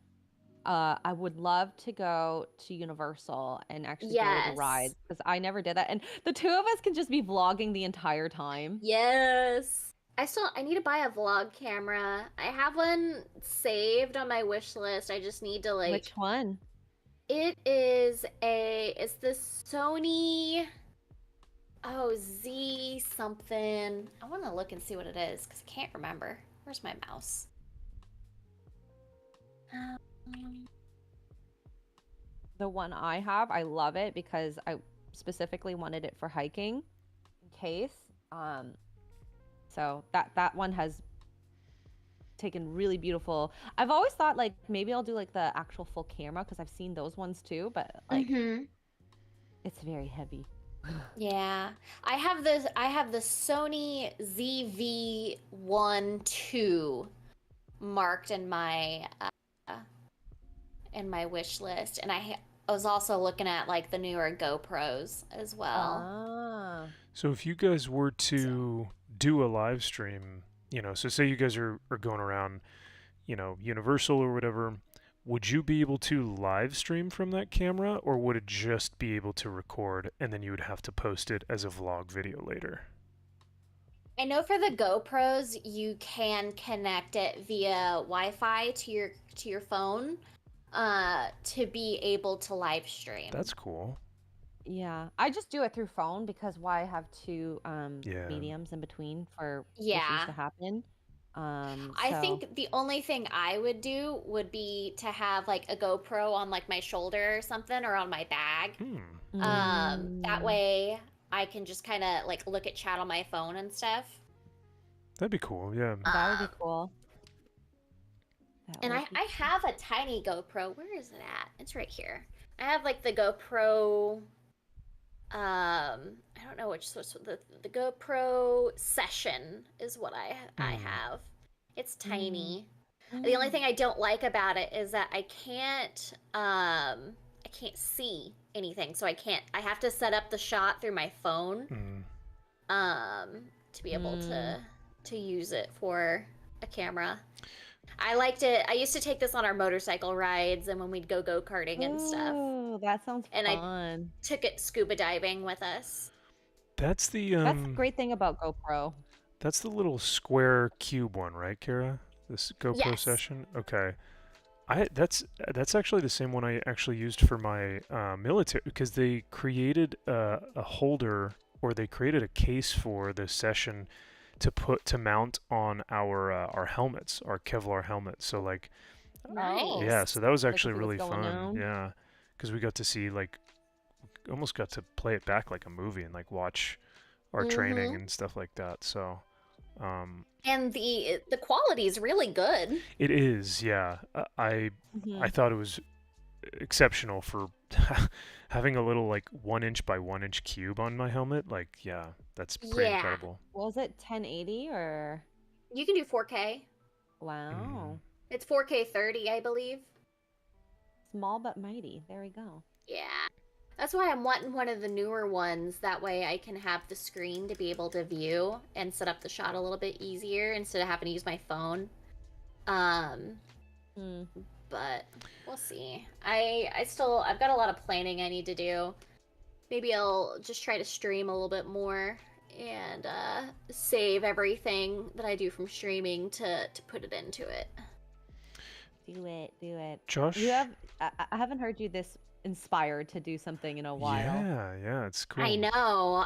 I would love to go to Universal and actually go to the rides because I never did that. And the two of us can just be vlogging the entire time. Yes. I need to buy a vlog camera. I have one saved on my wish list. I just need to like. Which one? It's the Sony Z something. I want to look and see what it is because I can't remember. Where's my mouse? The one I have, I love it because I specifically wanted it for hiking in case. So that one has taken really beautiful. I've always thought like maybe I'll do like the actual full camera because I've seen those ones too, but like it's very heavy. Yeah, I have the Sony ZV-1 II marked in my wish list, and I was also looking at like the newer GoPros as well. So if you guys were to do a live stream, you know, so say you guys are going around, you know, Universal or whatever, would you be able to live stream from that camera, or would it just be able to record and then you would have to post it as a vlog video later? I know for the GoPros, you can connect it via Wi-Fi to your phone to be able to live stream. That's cool. Yeah, I just do it through phone because why have two mediums in between for issues to happen? I think the only thing I would do would be to have like a GoPro on like my shoulder or something, or on my bag. That way I can just kind of like look at chat on my phone and stuff. That'd be cool, yeah. That would be cool. And I have a tiny GoPro. Where is it at? It's right here. I have like the GoPro. I don't know which source. The GoPro Session is what I have. It's tiny. The only thing I don't like about it is that I can't see anything, so I have to set up the shot through my phone to be able to use it for a camera. I liked it. I used to take this on our motorcycle rides and when we'd go go-karting and stuff. Oh, that sounds fun. And I took it scuba diving with us. That's the great thing about GoPro. That's the little square cube one, right, Kara? This GoPro Session? Okay. That's actually the same one I actually used for my military, because they created a holder, or they created a case for the Session to mount on our helmets, our Kevlar helmets. So like, yeah, so that was actually really fun. Yeah, because we got to see like, almost got to play it back like a movie and like watch our training and stuff like that. So, and the quality is really good. It is, yeah. I thought it was exceptional for having a little like 1 inch by 1 inch cube on my helmet. Like, yeah, that's pretty incredible. Was it 1080 or? You can do 4K. Wow. It's 4K 30, I believe. Small but mighty. There we go. Yeah. That's why I'm wanting one of the newer ones. That way I can have the screen to be able to view and set up the shot a little bit easier instead of having to use my phone. But we'll see. I've got a lot of planning I need to do. Maybe I'll just try to stream a little bit more and save everything that I do from streaming to put it into it. Do it. Josh? I haven't heard you this inspired to do something in a while. Yeah, it's cool. I know.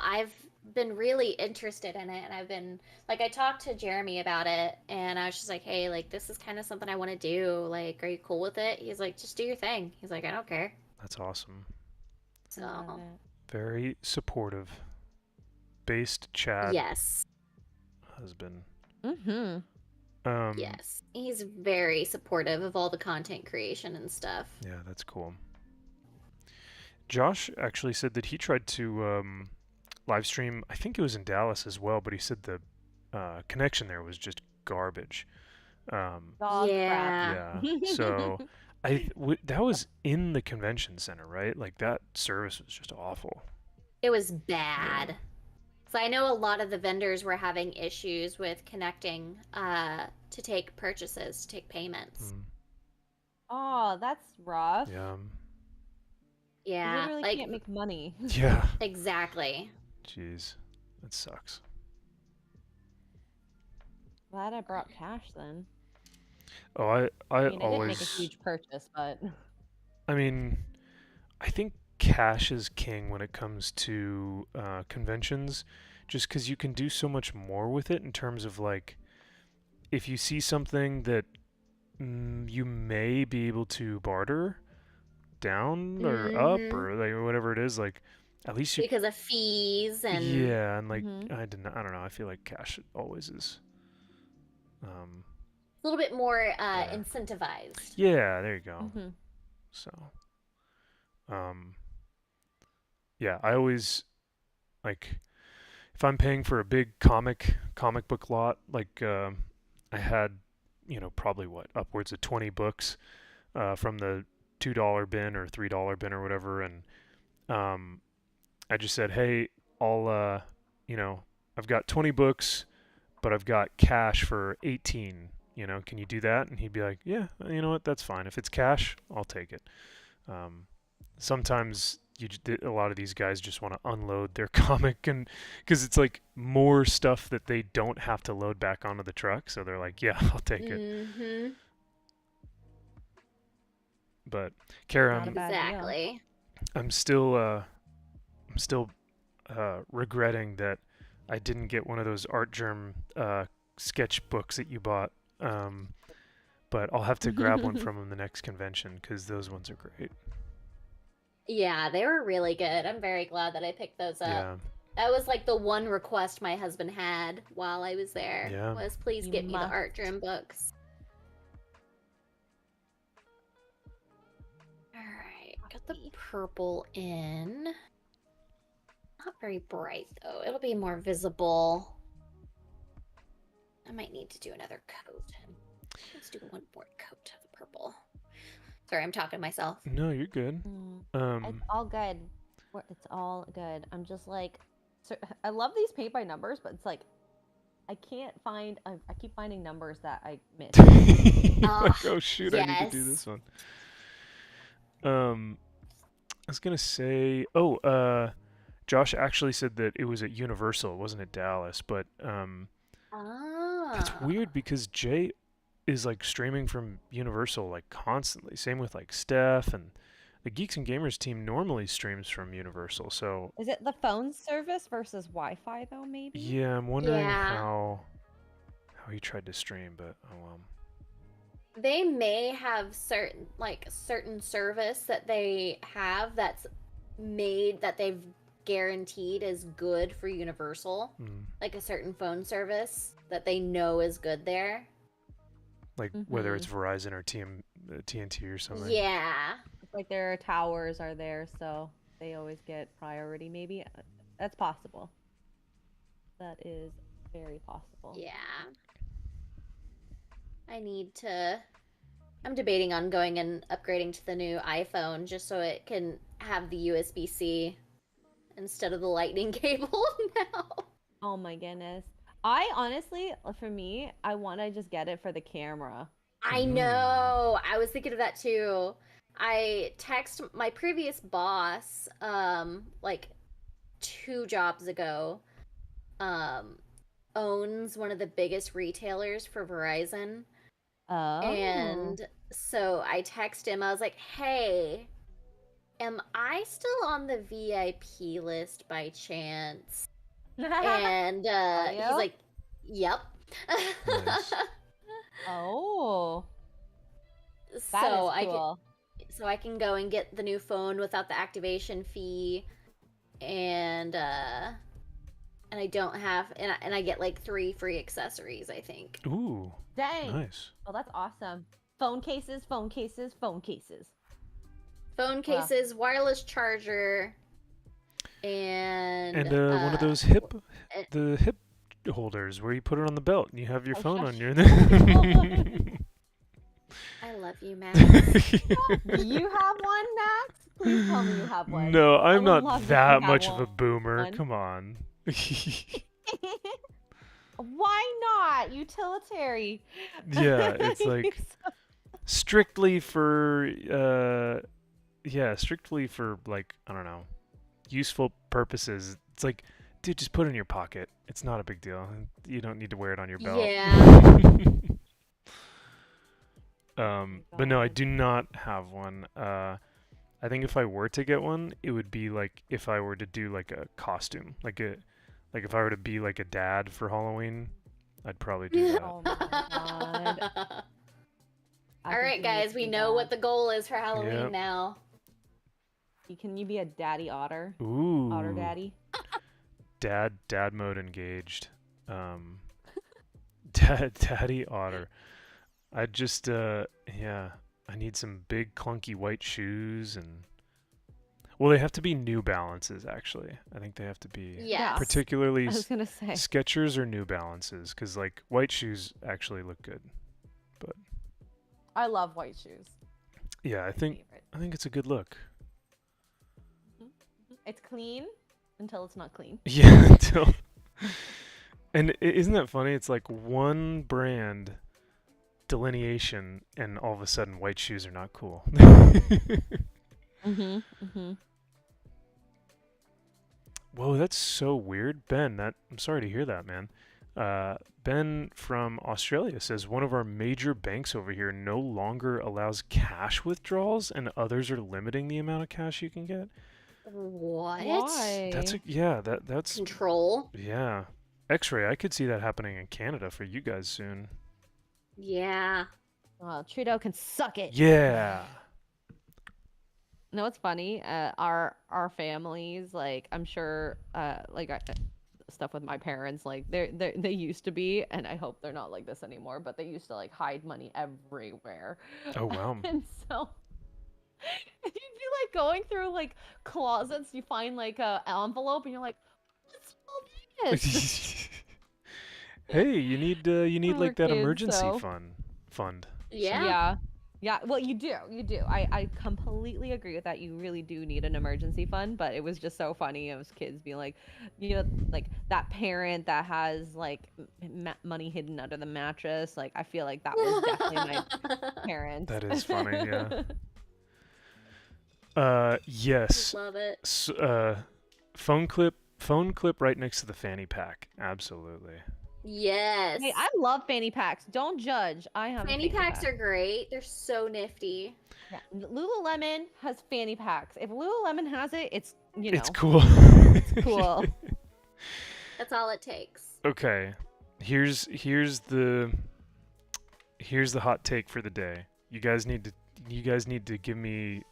been really interested in it, and I've been like, I talked to Jeremy about it, and I was just like, hey, like, this is kind of something I want to do. Like, are you cool with it? He's like, just do your thing. He's like, I don't care. That's awesome. So Love it. Very supportive. Based Chad yes, husband. yes, he's very supportive of all the content creation and stuff. Yeah, that's cool. Josh actually said that he tried to live stream. I think it was in Dallas as well, but he said the connection there was just garbage. Dog Yeah. crap. So that was in the convention center, right? Like that service was just awful. It was bad. So I know a lot of the vendors were having issues with connecting to take purchases, to take payments. Oh, that's rough. Yeah. You Yeah, literally like can't make money. Yeah. exactly. Jeez, that sucks. Glad I brought cash then. Oh, I I mean, I didn't always. make a huge purchase, but I mean, I think cash is king when it comes to conventions, just because you can do so much more with it in terms of like, if you see something that you may be able to barter down or up or like whatever it is, like at least you. Because of fees and Yeah, and like I don't know. I feel like cash always is. a little bit more incentivized. Yeah, there you go. So, yeah, I always like if I'm paying for a big comic book lot, like I had, probably upwards of 20 books from the $2 bin or $3 bin or whatever, and I just said, hey, I'll I've got 20 books, but I've got cash for 18. Can you do that? And he'd be like, yeah, you know what, that's fine. If it's cash, I'll take it. Sometimes a lot of these guys just want to unload their comic, and because it's like more stuff that they don't have to load back onto the truck, so they're like, yeah, I'll take it. But Kara, Exactly. I'm still regretting that I didn't get one of those Art Germ sketchbooks that you bought. But I'll have to grab one from them the next convention because those ones are great. Yeah, they were really good. I'm very glad that I picked those up. Yeah. That was like the one request my husband had while I was there. Yeah. Was please get me the Art Germ books. Alright, got the purple in. Not very bright though. It'll be more visible. I might need to do another coat. Let's do one more coat of the purple. Sorry, I'm talking to myself. No, you're good. It's all good. It's all good. I'm just like, I love these paint by numbers, but it's like, I can't find. I keep finding numbers that I missed. Like, oh shoot, I need to do this one. I was gonna say, Josh actually said that it was at Universal, it wasn't at Dallas, but that's weird because Jay is like streaming from Universal like constantly. Same with like Steph, and the Geeks and Gamers team normally streams from Universal. So is it the phone service versus Wi-Fi though? Maybe. Yeah, I'm wondering how he tried to stream, but oh well. They may have certain service that they have that's made that they've guaranteed is good for Universal, like a certain phone service that they know is good there. Like whether it's Verizon or TNT or something. Yeah. It's like their towers are there, so they always get priority. Maybe that's possible. That is very possible. Yeah. I'm debating on going and upgrading to the new iPhone just so it can have the USB-C instead of the lightning cable now. Oh my goodness. I honestly, for me, I want to just get it for the camera. I know. I was thinking of that too. I text my previous boss, like 2 jobs ago, owns one of the biggest retailers for Verizon. Oh. And so I text him. I was like, hey, am I still on the VIP list by chance? And he's Audio? like, "Yep." Nice. Oh, that So is cool. I can go and get the new phone without the activation fee, and I don't have, and I get like 3 free accessories, I think. Ooh, Dang. nice. Oh, that's awesome. Phone cases, phone cases, phone cases. Phone cases, wireless charger, and one of those the hip holders where you put it on the belt and you have your phone on shush. your. I love you, Max. Do you have one, Max? Please tell me you have one. No, I I'm would not love if that you had much of a one. boomer. Come on. Why not? Utilitarian. Yeah, it's like strictly for strictly for like, I don't know, useful purposes. It's like, dude, just put it in your pocket. It's not a big deal. You don't need to wear it on your belt. Yeah. But no, I do not have one. I think if I were to get one, it would be like if I were to do like a costume, like if I were to be like a dad for Halloween, I'd probably do that. Oh my god. All right, guys, we know what the goal is for Halloween Yep. now. Can you be a daddy otter? Ooh. Otter daddy? Dad mode engaged. Daddy otter. I just I need some big clunky white shoes, and well, they have to be New Balances actually. I think they have to be Yes. particularly I was gonna say. Skechers or New Balances, cuz like white shoes actually look good. I love white shoes. Yeah, I think it's a good look. It's clean until it's not clean. Yeah, until and isn't that funny? It's like one brand delineation, and all of a sudden, white shoes are not cool. Whoa, that's so weird, Ben. I'm sorry to hear that, man. Ben from Australia says one of our major banks over here no longer allows cash withdrawals, and others are limiting the amount of cash you can get. What? Why? That's Control. yeah. X-ray. I could see that happening in Canada for you guys soon. Yeah. Well, Trudeau can suck it. Yeah. No, it's funny. Our families, like I'm sure, stuff with my parents, like they used to be, and I hope they're not like this anymore. But they used to like hide money everywhere. Oh wow. And so you'd be like going through like closets, you find like a envelope, and you're like, what's all this? Hey, you need When we're like that kids, emergency so- fund. Yeah. Yeah, well, you do. I completely agree with that. You really do need an emergency fund, but it was just so funny. It was kids being like, like that parent that has like money hidden under the mattress. Like, I feel like that was definitely my parents. That is funny, yeah. Yes. Love it. Phone clip right next to the fanny pack. Absolutely. Yes. Hey, I love fanny packs. Don't judge. I have Fanny packs are great. They're so nifty. Yeah. Lululemon has fanny packs. If Lululemon has it, it's It's cool. it's cool. That's all it takes. Okay. Here's the hot take for the day. You guys need to give me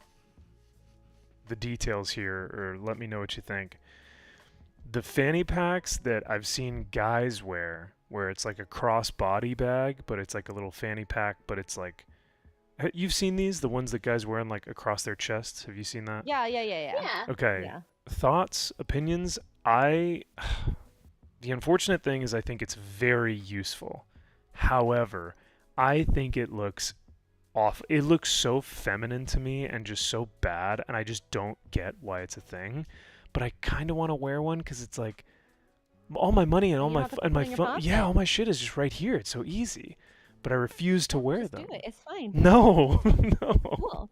the details here, or let me know what you think. The fanny packs that I've seen guys wear, where it's like a cross-body bag, but it's like a little fanny pack, but it's like, you've seen these, the ones that guys wear like across their chests. Have you seen that? Yeah. Yeah. Okay. Yeah. Thoughts, opinions? The unfortunate thing is I think it's very useful. However, I think it looks off. It looks so feminine to me and just so bad, and I just don't get why it's a thing. But I kind of want to wear one because it's like all my money and all my phone. Yeah, all my shit is just right here. It's so easy. But I refuse to wear them. Do it. It's fine. No, no. Cool.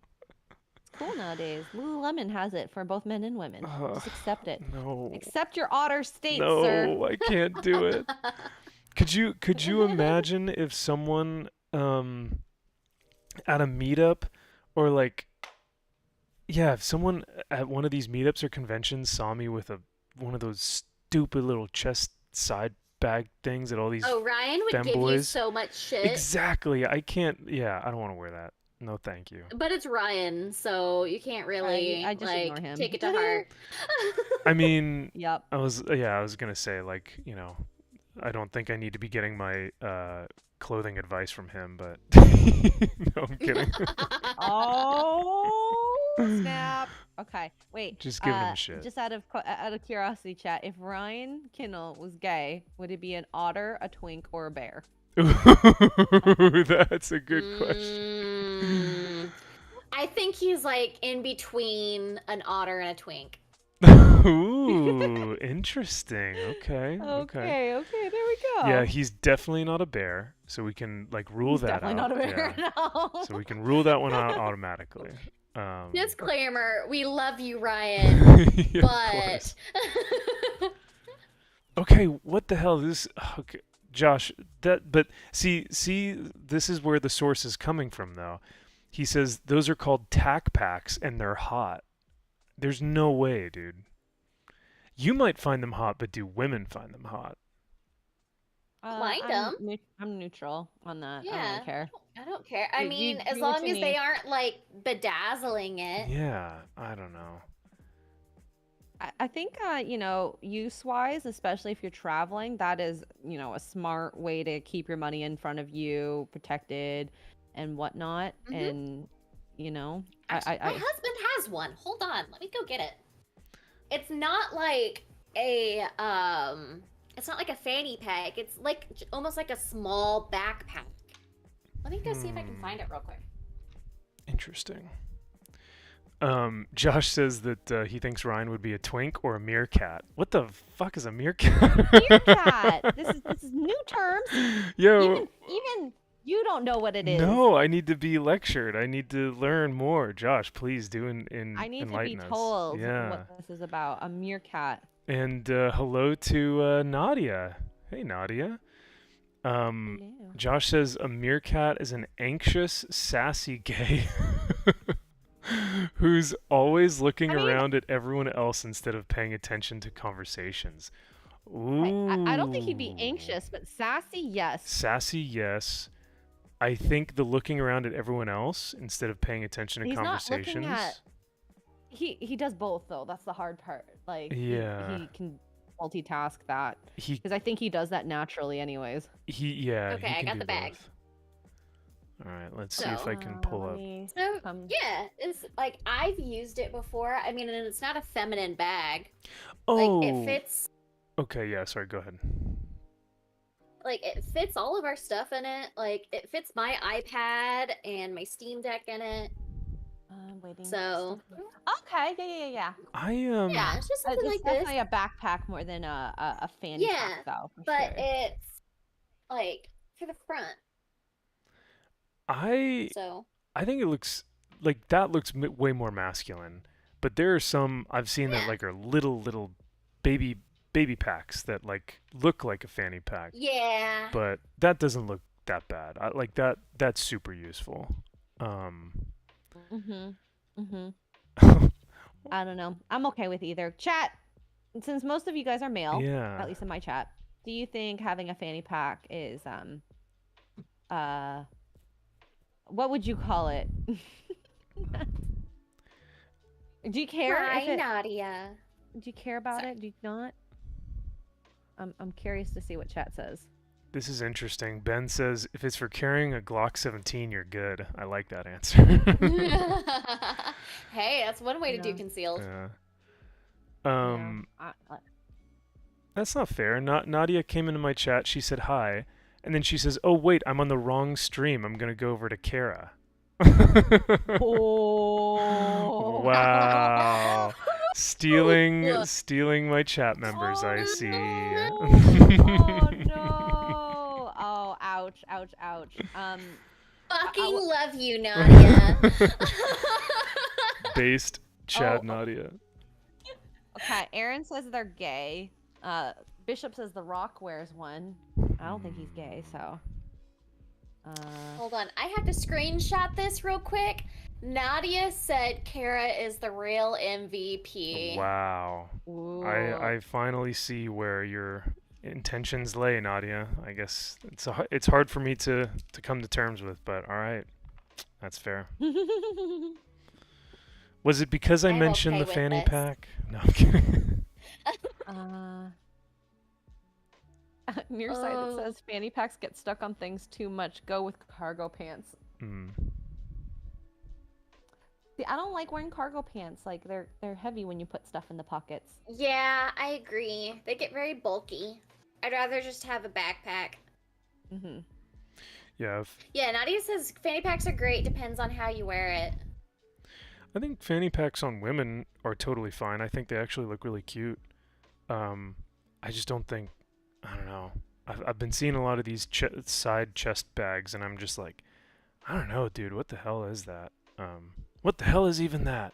It's cool nowadays. Lululemon has it for both men and women. Just accept it. No. Accept your otter state, No, sir. I can't do it. Could you imagine if someone at a meetup, or like, yeah, if someone at one of these meetups or conventions saw me with one of those stupid little chest side bag things that all these Oh, Ryan would give you femboys. so much shit. Exactly. I can't. Yeah, I don't want to wear that. No, thank you. But it's Ryan, so you can't really I just ignore him. take it to heart. I mean, Yep. I was gonna say, like, you know, I don't think I need to be getting my clothing advice from him, but no, I'm kidding. Oh snap! Okay, wait. Just giving him shit. Just out of curiosity, chat. If Ryan Kindle was gay, would it be an otter, a twink, or a bear? Ooh, that's a good question. I think he's like in between an otter and a twink. Ooh, interesting. Okay. Okay, there we go. Yeah, he's definitely not a bear, so we can like rule He's that definitely out. not a bear. Yeah. No. So we can rule that one out automatically. Disclaimer: we love you, Ryan, Yeah, of but course. Okay, what the hell is this? Okay, Josh, but see, this is where the source is coming from, though. He says those are called tack packs, and they're hot. There's no way, dude. You might find them hot, but do women find them hot? Mind them. I'm neutral on that. I Yeah. don't really care. I don't care. I You mean, as do what long you as they need. aren't like bedazzling it. Yeah, I don't know. I think, use-wise, especially if you're traveling, that is, a smart way to keep your money in front of you, protected, and whatnot. And, Actually, my husband has one. Hold on, let me go get it. It's not like a it's not like a fanny pack. It's like almost like a small backpack. Let me go see if I can find it real quick. Interesting. Josh says that he thinks Ryan would be a twink or a meerkat. What the fuck is a meerkat? Meerkat! This is new terms. Yo. Even you don't know what it is. No, I need to be lectured. I need to learn more. Josh, please do I need to be enlighten us. told Yeah. what this is about. A meerkat. And hello to Nadia. Hey, Nadia. Hello. Josh says a meerkat is an anxious, sassy gay who's always looking around at everyone else instead of paying attention to conversations. Ooh. I don't think he'd be anxious, but sassy, yes. Sassy, yes. I think the looking around at everyone else instead of paying attention to He's conversations. not looking at. He does both though. That's the hard part. Like Yeah. he can multitask that He because I think he does that naturally, anyways. yeah. Okay, he I can got do the bag. both. All right, let's see if I can pull let up. me So come- yeah, it's like I've used it before. I mean, and it's not a feminine bag. Oh. Like it fits. Okay, yeah. Sorry. Go ahead. Like it fits all of our stuff in it. Like it fits my iPad and my Steam Deck in it. waiting. So Okay, yeah. yeah, it's just something It's like this. definitely a backpack more than a fanny Yeah, pack, though. For But sure. it's like for the front. I So think it looks like that looks way more masculine. But there are some I've seen that Yeah. like are little baby packs that like look like a fanny pack. yeah. But that doesn't look that bad. I like that. That's super useful. I don't know. I'm okay with either. Chat, since most of you guys are male, Yeah. at least in my chat, do you think having a fanny pack is what would you call it? Do you care Hi, if it, Nadia. do you care about Sorry. it? Do you not? I'm curious to see what chat says. This is interesting. Ben says if it's for carrying a Glock 17, you're good. I like that answer. Hey, that's one way to do Yeah. concealed. Yeah. Yeah, That's not fair. Nadia came into my chat. She said hi, and then she says, "Oh wait, I'm on the wrong stream. I'm gonna go over to Kara." Oh. Wow. Stealing my chat members, I see. Oh no! Oh, ouch! Fucking love you, Nadia. Based Chad Oh. Nadia. Okay, Aaron says they're gay. Bishop says The Rock wears one. I don't think he's gay, so. Hold on, I have to screenshot this real quick. Nadia said Kara is the real MVP. Wow. Ooh. I finally see where your intentions lay, Nadia. I guess it's hard for me to come to terms with, but all right. That's fair. Was it because I I'm mentioned okay the with fanny this. pack? No, I'm kidding. On your side it says fanny packs get stuck on things too much. Go with cargo pants. Mm. See, I don't like wearing cargo pants. Like they're heavy when you put stuff in the pockets. Yeah, I agree. They get very bulky. I'd rather just have a backpack. Mhm. Yeah, Yeah, Nadia says fanny packs are great. Depends on how you wear it. I think fanny packs on women are totally fine. I think they actually look really cute. I just don't think, I don't know. I've been seeing a lot of these side chest bags, and I'm just like, I don't know, dude. What the hell is that? What the hell is even that?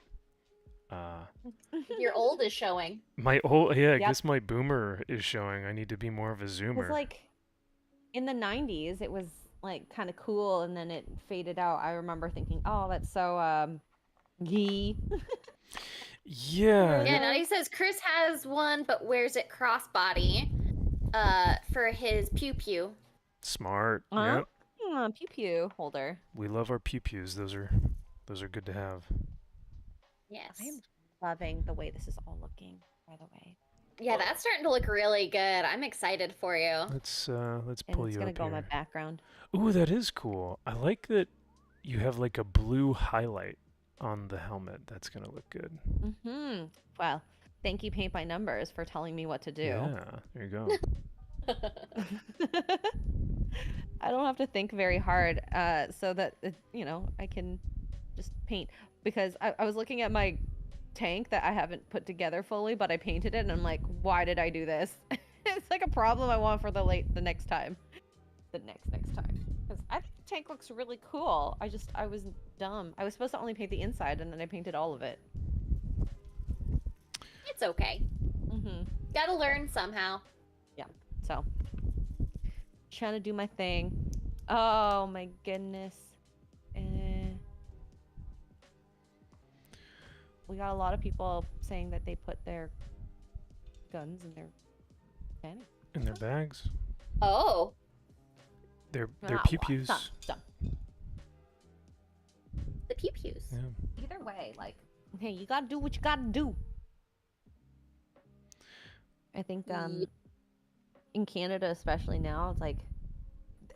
Your old is showing. My old, yeah, I Yep. guess my boomer is showing. I need to be more of a Because zoomer. like in the 90s it was like kind of cool and then it faded out. I remember thinking, oh, that's so yee. Yeah. Yeah, Nadia says Chris has one, but wears it crossbody. For his pew pew. Smart. Huh? Yep. Pew pew holder. We love our pew pews. Those are good to have. Yes. I'm loving the way this is all looking, by the way. Yeah, that's starting to look really good. I'm excited for you. Let's And pull it's you gonna up go in my here. background. Ooh, that is cool. I like that you have like a blue highlight on the helmet. That's gonna look good. Mm-hmm. Well, thank you, Paint by Numbers, for telling me what to do. Yeah, there you go. I don't have to think very hard, so that I can just paint. Because I was looking at my tank that I haven't put together fully, but I painted it, and I'm like, why did I do this? It's like a problem I want for the next time. The next time. Because I think the tank looks really cool. I was dumb. I was supposed to only paint the inside, and then I painted all of it. It's okay. Mm-hmm. Gotta learn somehow. So, trying to do my thing. Oh my goodness. We got a lot of people saying that they put their guns in their fanny. In their bags. Oh. Their Ah, pew pews. Stop. The pew pews. Yeah. Either way, like, hey, you gotta do what you gotta do. I think in Canada, especially now, it's like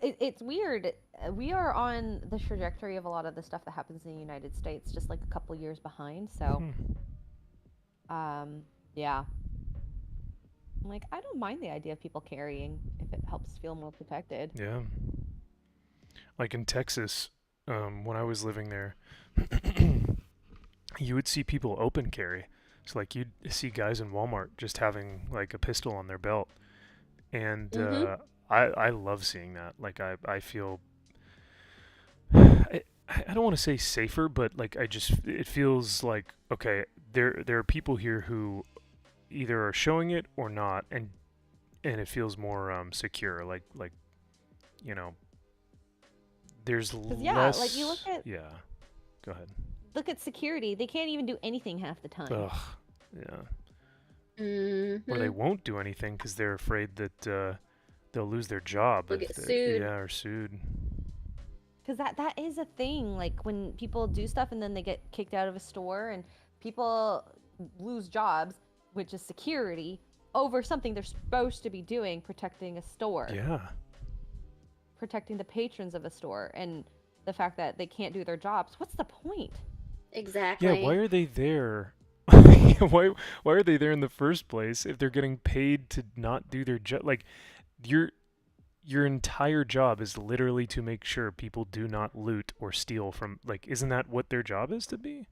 it's weird. We are on the trajectory of a lot of the stuff that happens in the United States, just like a couple years behind. So, yeah. I'm like, I don't mind the idea of people carrying if it helps feel more protected. Yeah. Like in Texas, when I was living there, you would see people open carry. So like you'd see guys in Walmart just having like a pistol on their belt. And I love seeing that. Like I feel I don't want to say safer, but like it feels like, okay, there are people here who either are showing it or not, and it feels more secure. Like there's less. Like you look at Go ahead. Look at security. They can't even do anything half the time. Ugh. Yeah. Mm-hmm. Or they won't do anything because they're afraid that they'll lose their job. They'll get sued. Yeah, or sued. Because that is a thing. Like when people do stuff and then they get kicked out of a store and people lose jobs, which is security, over something they're supposed to be doing, protecting a store. Yeah. Protecting the patrons of a store. And the fact that they can't do their jobs. What's the point? Exactly. Yeah, why are they there? why are they there in the first place if they're getting paid to not do their job? Like your entire job is literally to make sure people do not loot or steal from, like, isn't that what their job is to be?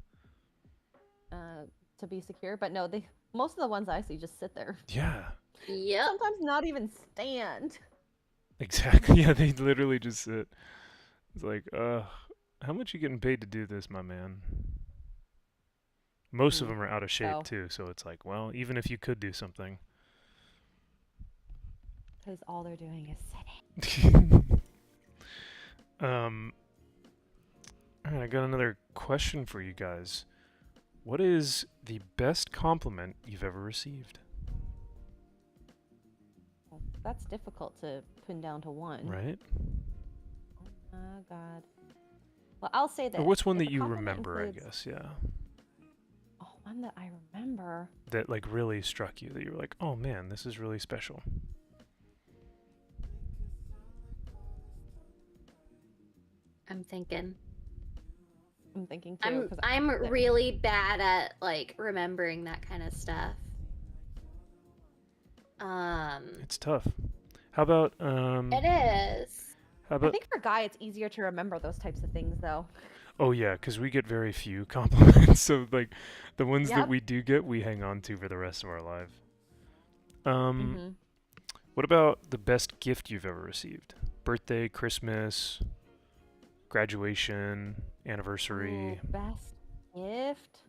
To be secure, but no, most of the ones I see just sit there. Yeah. Yep. Sometimes not even stand. Exactly. Yeah, they literally just sit. It's like, how much you getting paid to do this, my man? Most of them are out of shape too, so it's like, well, even if you could do something. Because all they're doing is sitting. All right, I got another question for you guys. What is the best compliment you've ever received? Well, that's difficult to pin down to one. Right? Oh God. Well, I'll say this. Or what's one If that the you compliment remember, includes- I guess, yeah. Oh, one that I remember. That like really struck you, that you were like, oh man, this is really special. I'm thinking. I'm thinking too. 'cause I'm really bad at like remembering that kind of stuff. It's tough. How about It is. how I about think for a guy, it's easier to remember those types of things, though. oh yeah, because we get very few compliments, so like the ones that Yep. we do get, we hang on to for the rest of our life. Mm-hmm. What about the best gift you've ever received? Birthday, Christmas, graduation, anniversary. Best gift.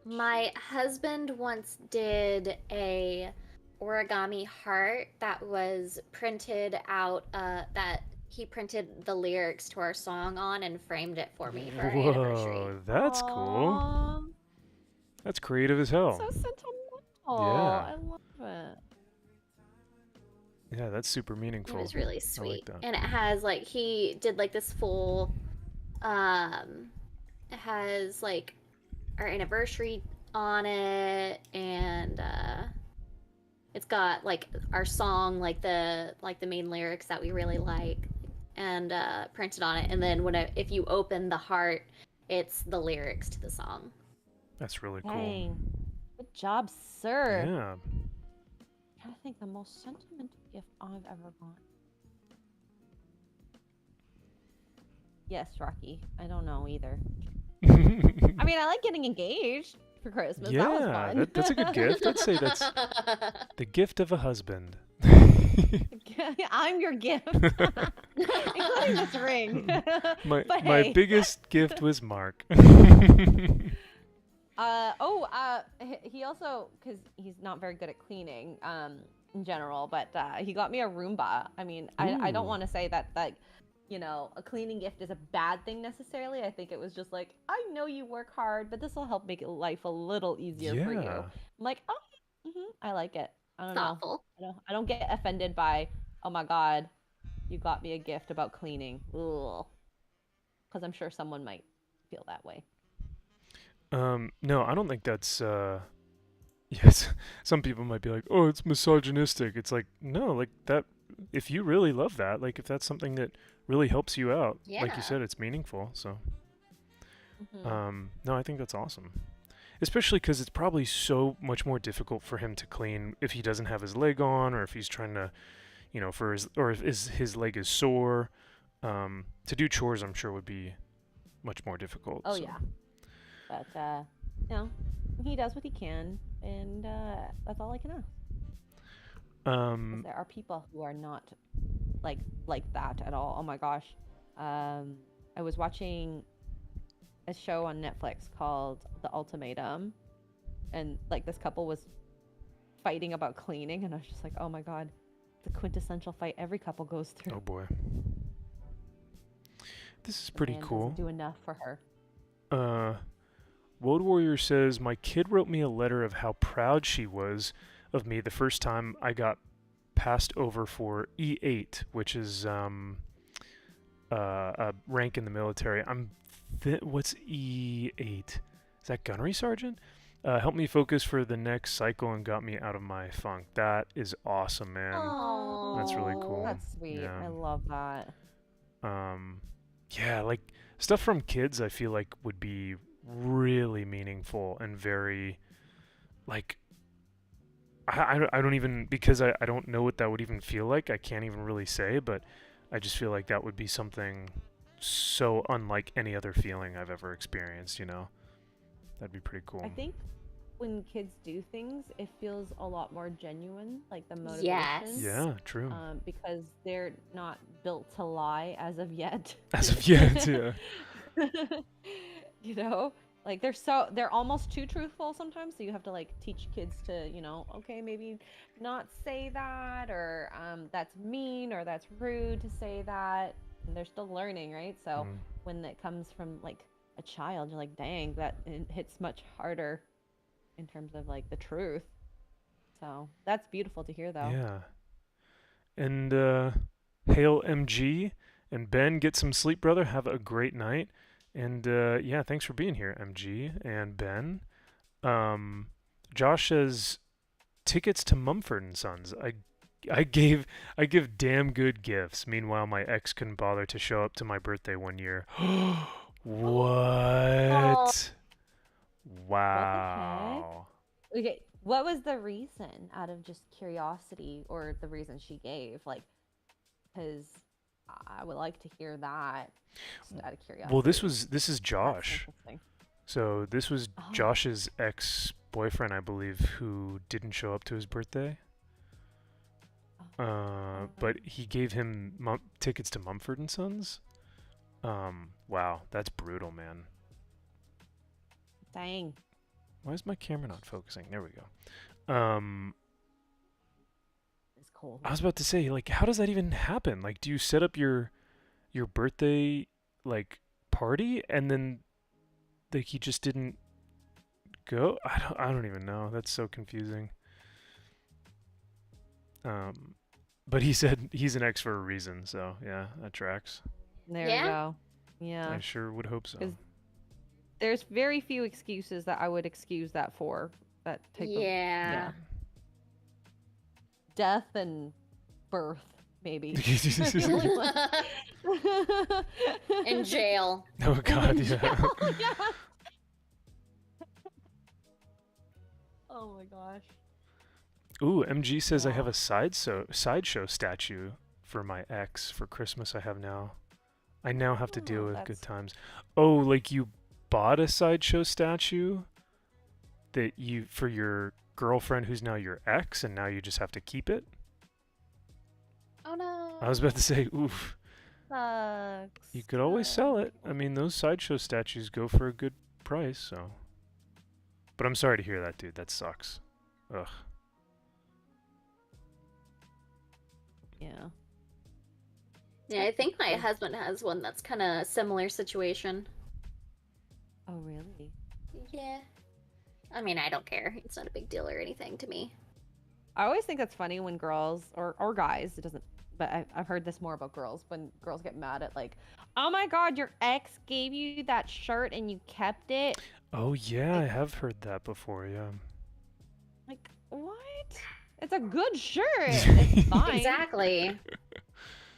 My husband once did a origami heart that was printed out, that he printed the lyrics to our song on and framed it for me for our anniversary. Whoa, that's cool. Aw, That's creative as hell. so sentimental. Yeah. I love it. Yeah, that's super It meaningful. was really sweet. that. And it has like, he did like this full, it has like our anniversary on it, and it's got like our song, like the main lyrics that we really like, and printed on it. And then if you open the heart, it's the lyrics to the song. That's really cool. Dang. Good job, sir. Yeah. I'm trying to think the most sentimental gift I've ever gotten. Yes, Rocky. I don't know either. I mean, I like getting engaged for Christmas. That was Yeah, fun. that's a good gift. I'd say that's the gift of a husband. I'm your gift, including this ring. my But my hey. biggest gift was Mark. He also, because he's not very good at cleaning in general, but he got me a Roomba. I mean, I don't Ooh. want to say that, like, you know, a cleaning gift is a bad thing necessarily. I think it was just like, I know you work hard, but this will help make life a little easier for you. Yeah. I'm like, oh, I like it. I don't know. Thoughtful. I don't get offended by, oh my God, you got me a gift about cleaning. Because I'm sure someone might feel that way. No, I don't think that's yes, some people might be like, "Oh, it's misogynistic." It's like, no, like that if you really love that, like if that's something that really helps you out, like Yeah. you said, it's meaningful. So, Mhm. no, I think that's awesome. Especially cuz it's probably so much more difficult for him to clean if he doesn't have his leg on, or if he's trying to, you know, or if his leg is sore. To do chores, I'm sure would be much more difficult. Oh, so. yeah. But, you know, he does what he can, and that's all I can ask. 'Cause there are people who are not like that at all. Oh my gosh. I was watching a show on Netflix called The Ultimatum, and like this couple was fighting about cleaning, and I was just like, oh my God, the quintessential fight every couple goes through. Oh boy. This is The pretty man cool. doesn't do enough for her. Woad Warrior says, my kid wrote me a letter of how proud she was of me the first time I got passed over for E8, which is a rank in the military. What's E8? Is that gunnery sergeant? Helped me focus for the next cycle and got me out of my funk. That is awesome, man. That's really cool. That's sweet. Yeah. I love that. Yeah, like stuff from kids I feel like would be really meaningful and very like I don't even, because I don't know what that would even feel like, I can't even really say, but I just feel like that would be something so unlike any other feeling I've ever experienced, you know. That'd be pretty cool. I think when kids do things, it feels a lot more genuine, like the motivation. Yes. Yeah, true. Because they're not built to lie as of yet. As of yet, yeah. You know, Like they're almost too truthful sometimes, so you have to like teach kids to, okay, maybe not say that, or that's mean, or that's rude to say that. And they're still learning, right? So when it comes from like a child, you're like, dang, that it hits much harder in terms of like the truth. So that's beautiful to hear, though. Yeah. And hail MG and Ben, get some sleep, brother. Have a great night. And yeah, thanks for being here, MG and Ben. Josh says tickets to Mumford and Sons. I give damn good gifts. Meanwhile, my ex couldn't bother to show up to my birthday one year. What? Wow. What the heck? Okay, what was the reason, out of just curiosity, or the reason she gave? Like, because I would like to hear that, just out of curiosity. Well, this is Josh. So this was Josh's ex-boyfriend, I believe, who didn't show up to his birthday. But he gave him tickets to Mumford and Sons. Wow, that's brutal, man. Dang. Why is my camera not focusing? There we go. It's cold. I was about to say, like, how does that even happen? Like, do you set up your birthday like party and then like he just didn't go? I don't even know. That's so confusing. But he said he's an ex for a reason, so yeah, that tracks. There we go. Yeah. I sure would hope so. There's very few excuses that I would excuse that for. That type of death and birth, maybe. In jail. Oh God, yeah. Yeah. Oh my gosh. Ooh, MG says I have a sideshow statue for my ex for Christmas. I now have to deal with good times. Oh, like you bought a sideshow statue that for your girlfriend who's now your ex, and now you just have to keep it? Oh no. I was about to say, oof. Sucks. You could always sell it. I mean, those sideshow statues go for a good price, so. But I'm sorry to hear that, dude. That sucks. Ugh. Yeah. Yeah, I think my husband has one that's kind of similar situation. Oh, really? Yeah. I mean, I don't care. It's not a big deal or anything to me. I always think that's funny when girls, or guys, it doesn't, but I've heard this more about girls, when girls get mad at like, oh my God, your ex gave you that shirt and you kept it. Oh, yeah, I have heard that before, yeah. Like, what? It's a good shirt. It's fine. Exactly.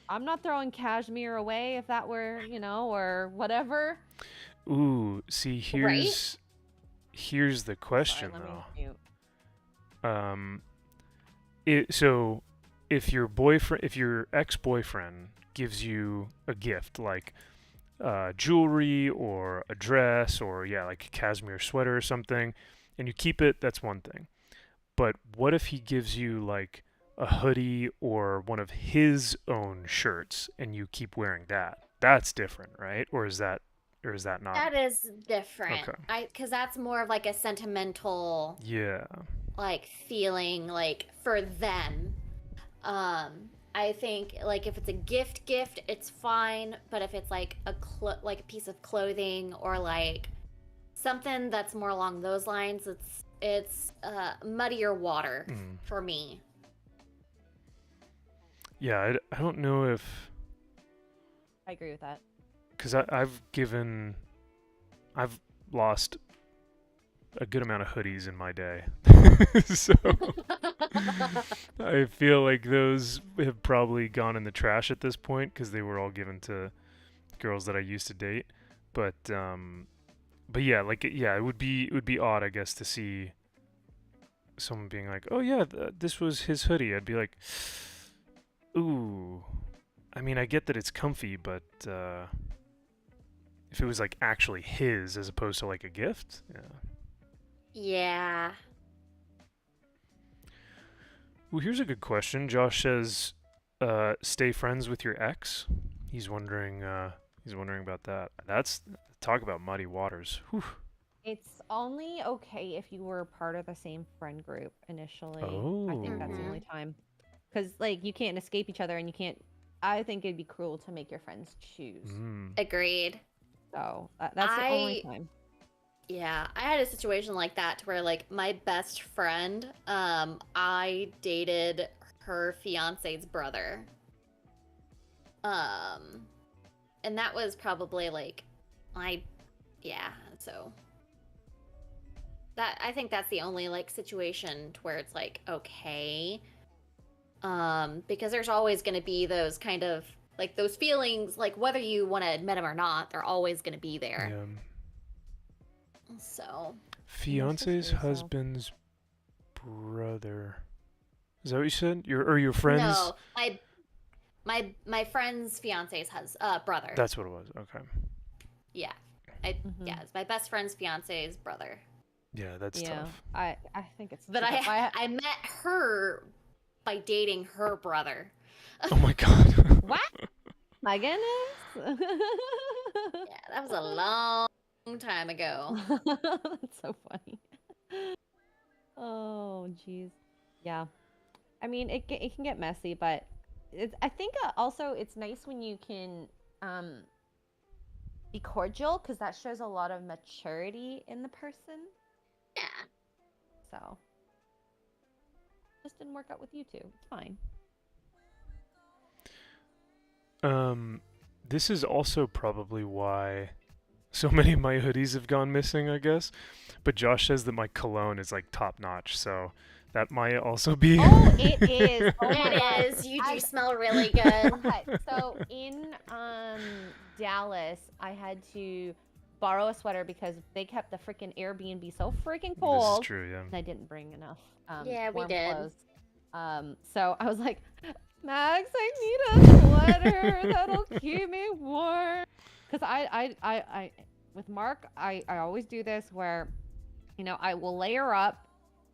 I'm not throwing cashmere away if that were, or whatever. Ooh, see, here's the question, Sorry, though. So if your ex-boyfriend gives you a gift like jewelry or a dress or like a cashmere sweater or something, and you keep it, that's one thing. But what if he gives you like a hoodie or one of his own shirts and you keep wearing that? That's different, right? Or is that not? That is different. Okay. Because that's more of like a sentimental, like feeling like for them. I think like if it's a gift, it's fine. But if it's like like a piece of clothing or like something that's more along those lines, it's muddier water for me. Yeah, I don't know if. I agree with that. Because I've lost a good amount of hoodies in my day. So I feel like those have probably gone in the trash at this point because they were all given to girls that I used to date. But yeah, it would be odd, I guess, to see someone being like, "Oh yeah, this was his hoodie." I'd be like, "Ooh." I mean, I get that it's comfy, but if it was like actually his as opposed to like a gift, Yeah. Well, here's a good question. Josh says, "Stay friends with your ex." He's wondering about that. That's talk about muddy waters. Whew. It's only okay if you were part of the same friend group initially. I think that's the Oh. only time. Because, like, you can't escape each other and you can't... I think it'd be cruel to make your friends choose. Agreed. So, that's the only time. Yeah, I had a situation like that where, like, my best friend, I dated her fiance's brother. And that was probably, like, so... I think that's the only, like, situation where it's, like, okay. Because there's always going to be those kind of, like, those feelings, like, whether you want to admit them or not, they're always going to be there. Yeah. So. Fiance's husband's brother. Is that what you said? Your friend's? No, my friend's fiance's brother. That's what it was. Okay. Yeah. Yeah, it's my best friend's fiance's brother. Yeah, that's tough. I think it's... But I met her by dating her brother. Oh my god. What? My goodness. Yeah, that was a long time ago. That's so funny. Oh, jeez. Yeah. I mean, it can get messy, but I think also it's nice when you can be cordial, because that shows a lot of maturity in the person. Yeah. So, just didn't work out with you two. It's fine. This is also probably why so many of my hoodies have gone missing, I guess. But Josh says that my cologne is like top notch, so that might also be. Oh, it is. Oh it is. You do smell really good. Okay, so in Dallas, I had to borrow a sweater because they kept the freaking Airbnb so freaking cold. This is true, yeah. And I didn't bring enough. Yeah, we warm did. Clothes. So I was like, Max, I need a sweater that'll keep me warm. Because I with Mark, I always do this where, you know, I will layer up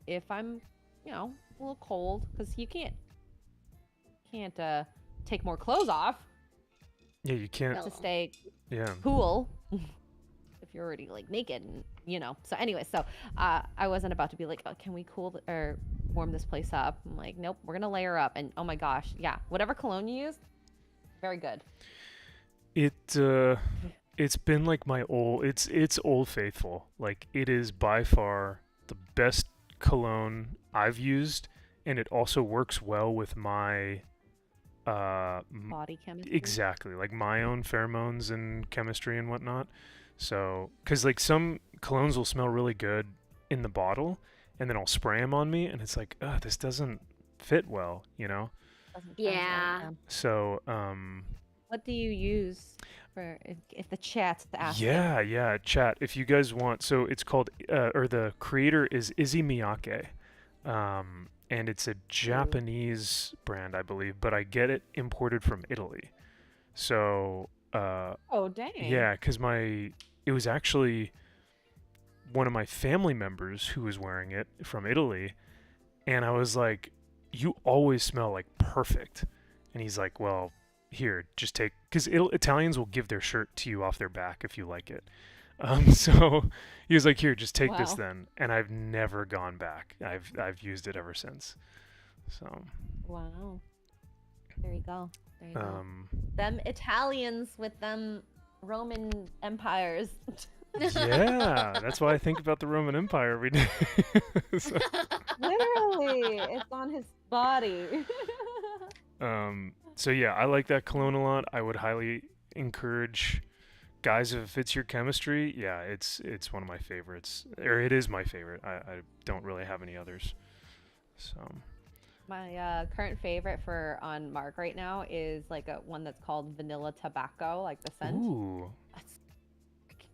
if I'm, you know, a little cold, because you can't take more clothes off. Yeah, you can't. To stay Yeah. cool. If you're already like naked, and you know. So anyway, so I wasn't about to be like, oh, can we or warm this place up? I'm like, nope, we're gonna layer up. And oh my gosh, yeah, whatever cologne you use, very good. It's been like my it's Old Faithful. Like, it is by far the best cologne I've used, and it also works well with my body chemistry. Exactly, like my own pheromones and chemistry and whatnot. So, because like some colognes will smell really good in the bottle, and then I'll spray them on me, and it's like, this doesn't fit well, you know? Yeah. So, what do you use for if the chat's asking? Yeah, chat. If you guys want, so it's called, or the creator is Izzy Miyake, and it's a Japanese brand, I believe, but I get it imported from Italy. So, oh dang. Yeah, because it was actually one of my family members who was wearing it from Italy, and I was like, "You always smell like perfect," and he's like, "Well, here, just take," because Italians will give their shirt to you off their back if you like it. So he was like, "Here, just take this then," and I've never gone back. I've used it ever since. So. Wow. There you go. There you go. Them Italians with them Roman empires. Yeah, that's why I think about the Roman Empire every day. So. Literally, it's on his body. So yeah, I like that cologne a lot. I would highly encourage guys, if it fits your chemistry. Yeah, it's one of my favorites, or it is my favorite. I don't really have any others. So. My current favorite on Mark right now is like one that's called Vanilla Tobacco, like the scent. Ooh. That's freaking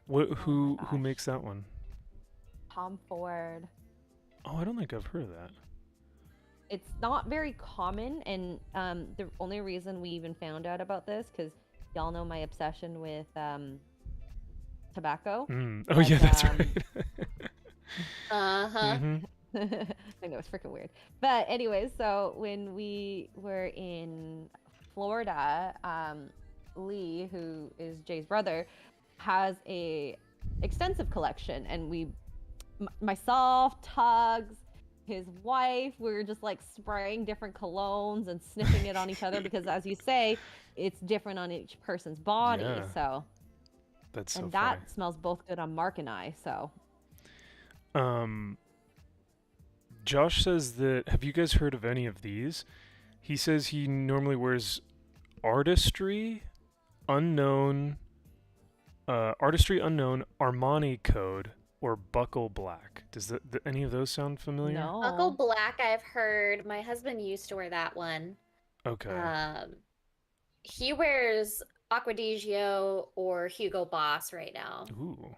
good. Who makes that one? Tom Ford. Oh, I don't think I've heard of that. It's not very common, and the only reason we even found out about this, because y'all know my obsession with tobacco. Oh yeah, that's right. Uh-huh. I know, it's freaking weird. But anyway, so when we were in Florida, Lee, who is Jay's brother, has a extensive collection, and myself, Tugs, his wife, we were just like spraying different colognes and sniffing it on each other because, as you say, it's different on each person's body. Yeah. So That's so and funny. that smells both good on Mark and I. So Josh says that, have you guys heard of any of these? He says he normally wears Artistry Unknown, Armani Code, or Buckle Black. Does any of those sound familiar? no. Buckle Black, I've heard. My husband used to wear that one. Okay. He wears Acquadigio or Hugo Boss right now. Ooh.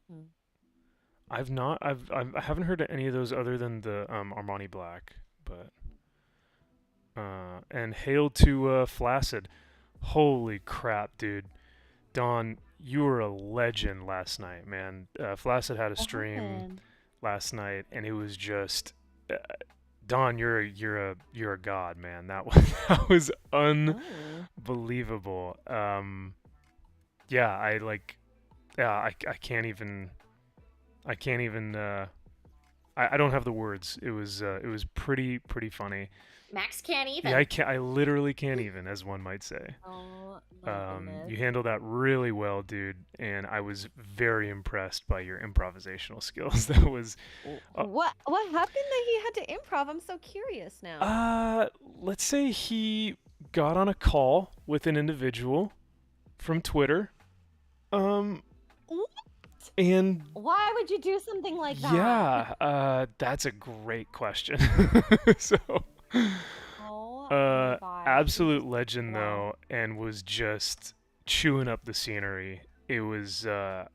Hmm. I haven't heard of any of those other than the Armani Black, but and hail to Flaccid. Holy crap, dude. Don, you were a legend last night, man. Flaccid had a stream last night, and it was just Don, you're a god, man. That was unbelievable. Yeah, I can't even I don't have the words. It was pretty funny. Max can't even. Yeah, I literally can't even, as one might say. Oh my goodness. You handled that really well, dude, and I was very impressed by your improvisational skills. That was What happened that he had to improv? I'm so curious now. Let's say he got on a call with an individual from Twitter. And why would you do something like that? yeah, that's a great question. So Oh my God. absolute legend Wow. though, and was just chewing up the scenery. It was I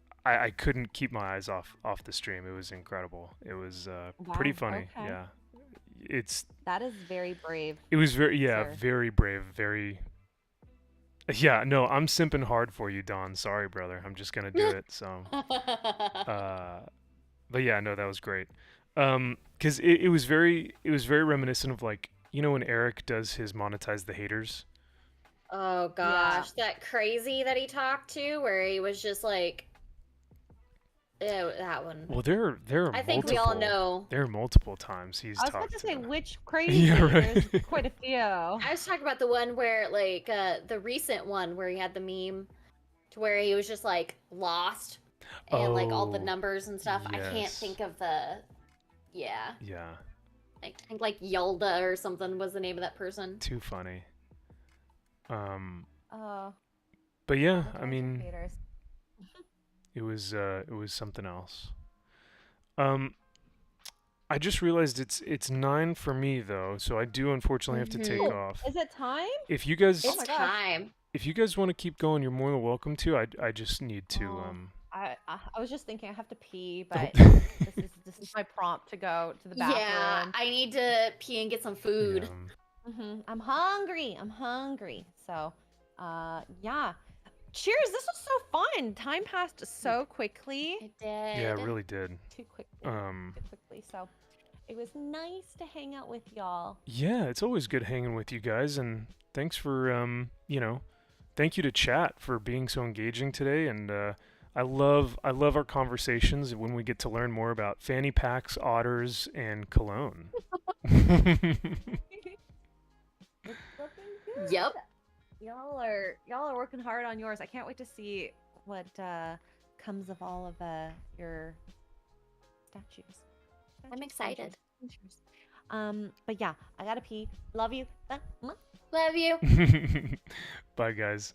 couldn't keep my eyes off the stream. It was incredible. It was pretty Wow, funny. okay. Yeah. That is very brave. It was very Sir. very brave, very. Yeah, no, I'm simping hard for you, Don. Sorry, brother. I'm just gonna do it. So, but yeah, no, that was great. 'Cause it was very reminiscent of, like, you know when Eric does his monetize the haters. Oh gosh, that crazy that he talked to, where he was just like, ew, that one. Well, there are I think we all know. There are multiple times he's I was talked about to say to. which crazy. Yeah, right. There's quite a few. I was talking about the one where, like, the recent one where he had the meme, to where he was just like lost, and like all the Oh, numbers and stuff. I can't yes. think of the. Yeah, Yeah, I think like Yelda or something was the name of that person. too funny. Oh. But yeah, the I mean, haters. it was something else. I just realized it's 9 for me though, so I do unfortunately have to take Mhm. off. Is it time? If you guys It's my gosh. time. if you guys want to keep going, you're more than welcome to. I just need to Oh. I was just thinking I have to pee, but Oh. this is my prompt to go to the bathroom. Yeah, I need to pee and get some food. Yeah. I'm hungry. So, yeah. Cheers. This was so fun. Time passed so quickly. It did. Yeah, it really did. Too quickly. Um, Too quickly. So, it was nice to hang out with y'all. Yeah, it's always good hanging with you guys, and thanks for thank you to chat for being so engaging today, and I love our conversations when we get to learn more about fanny packs, otters, and cologne. It's looking good. Yep. Y'all are working hard on yours. I can't wait to see what comes of all of your statues. I'm excited. But yeah, I gotta pee. Love you. Love you. Bye, guys.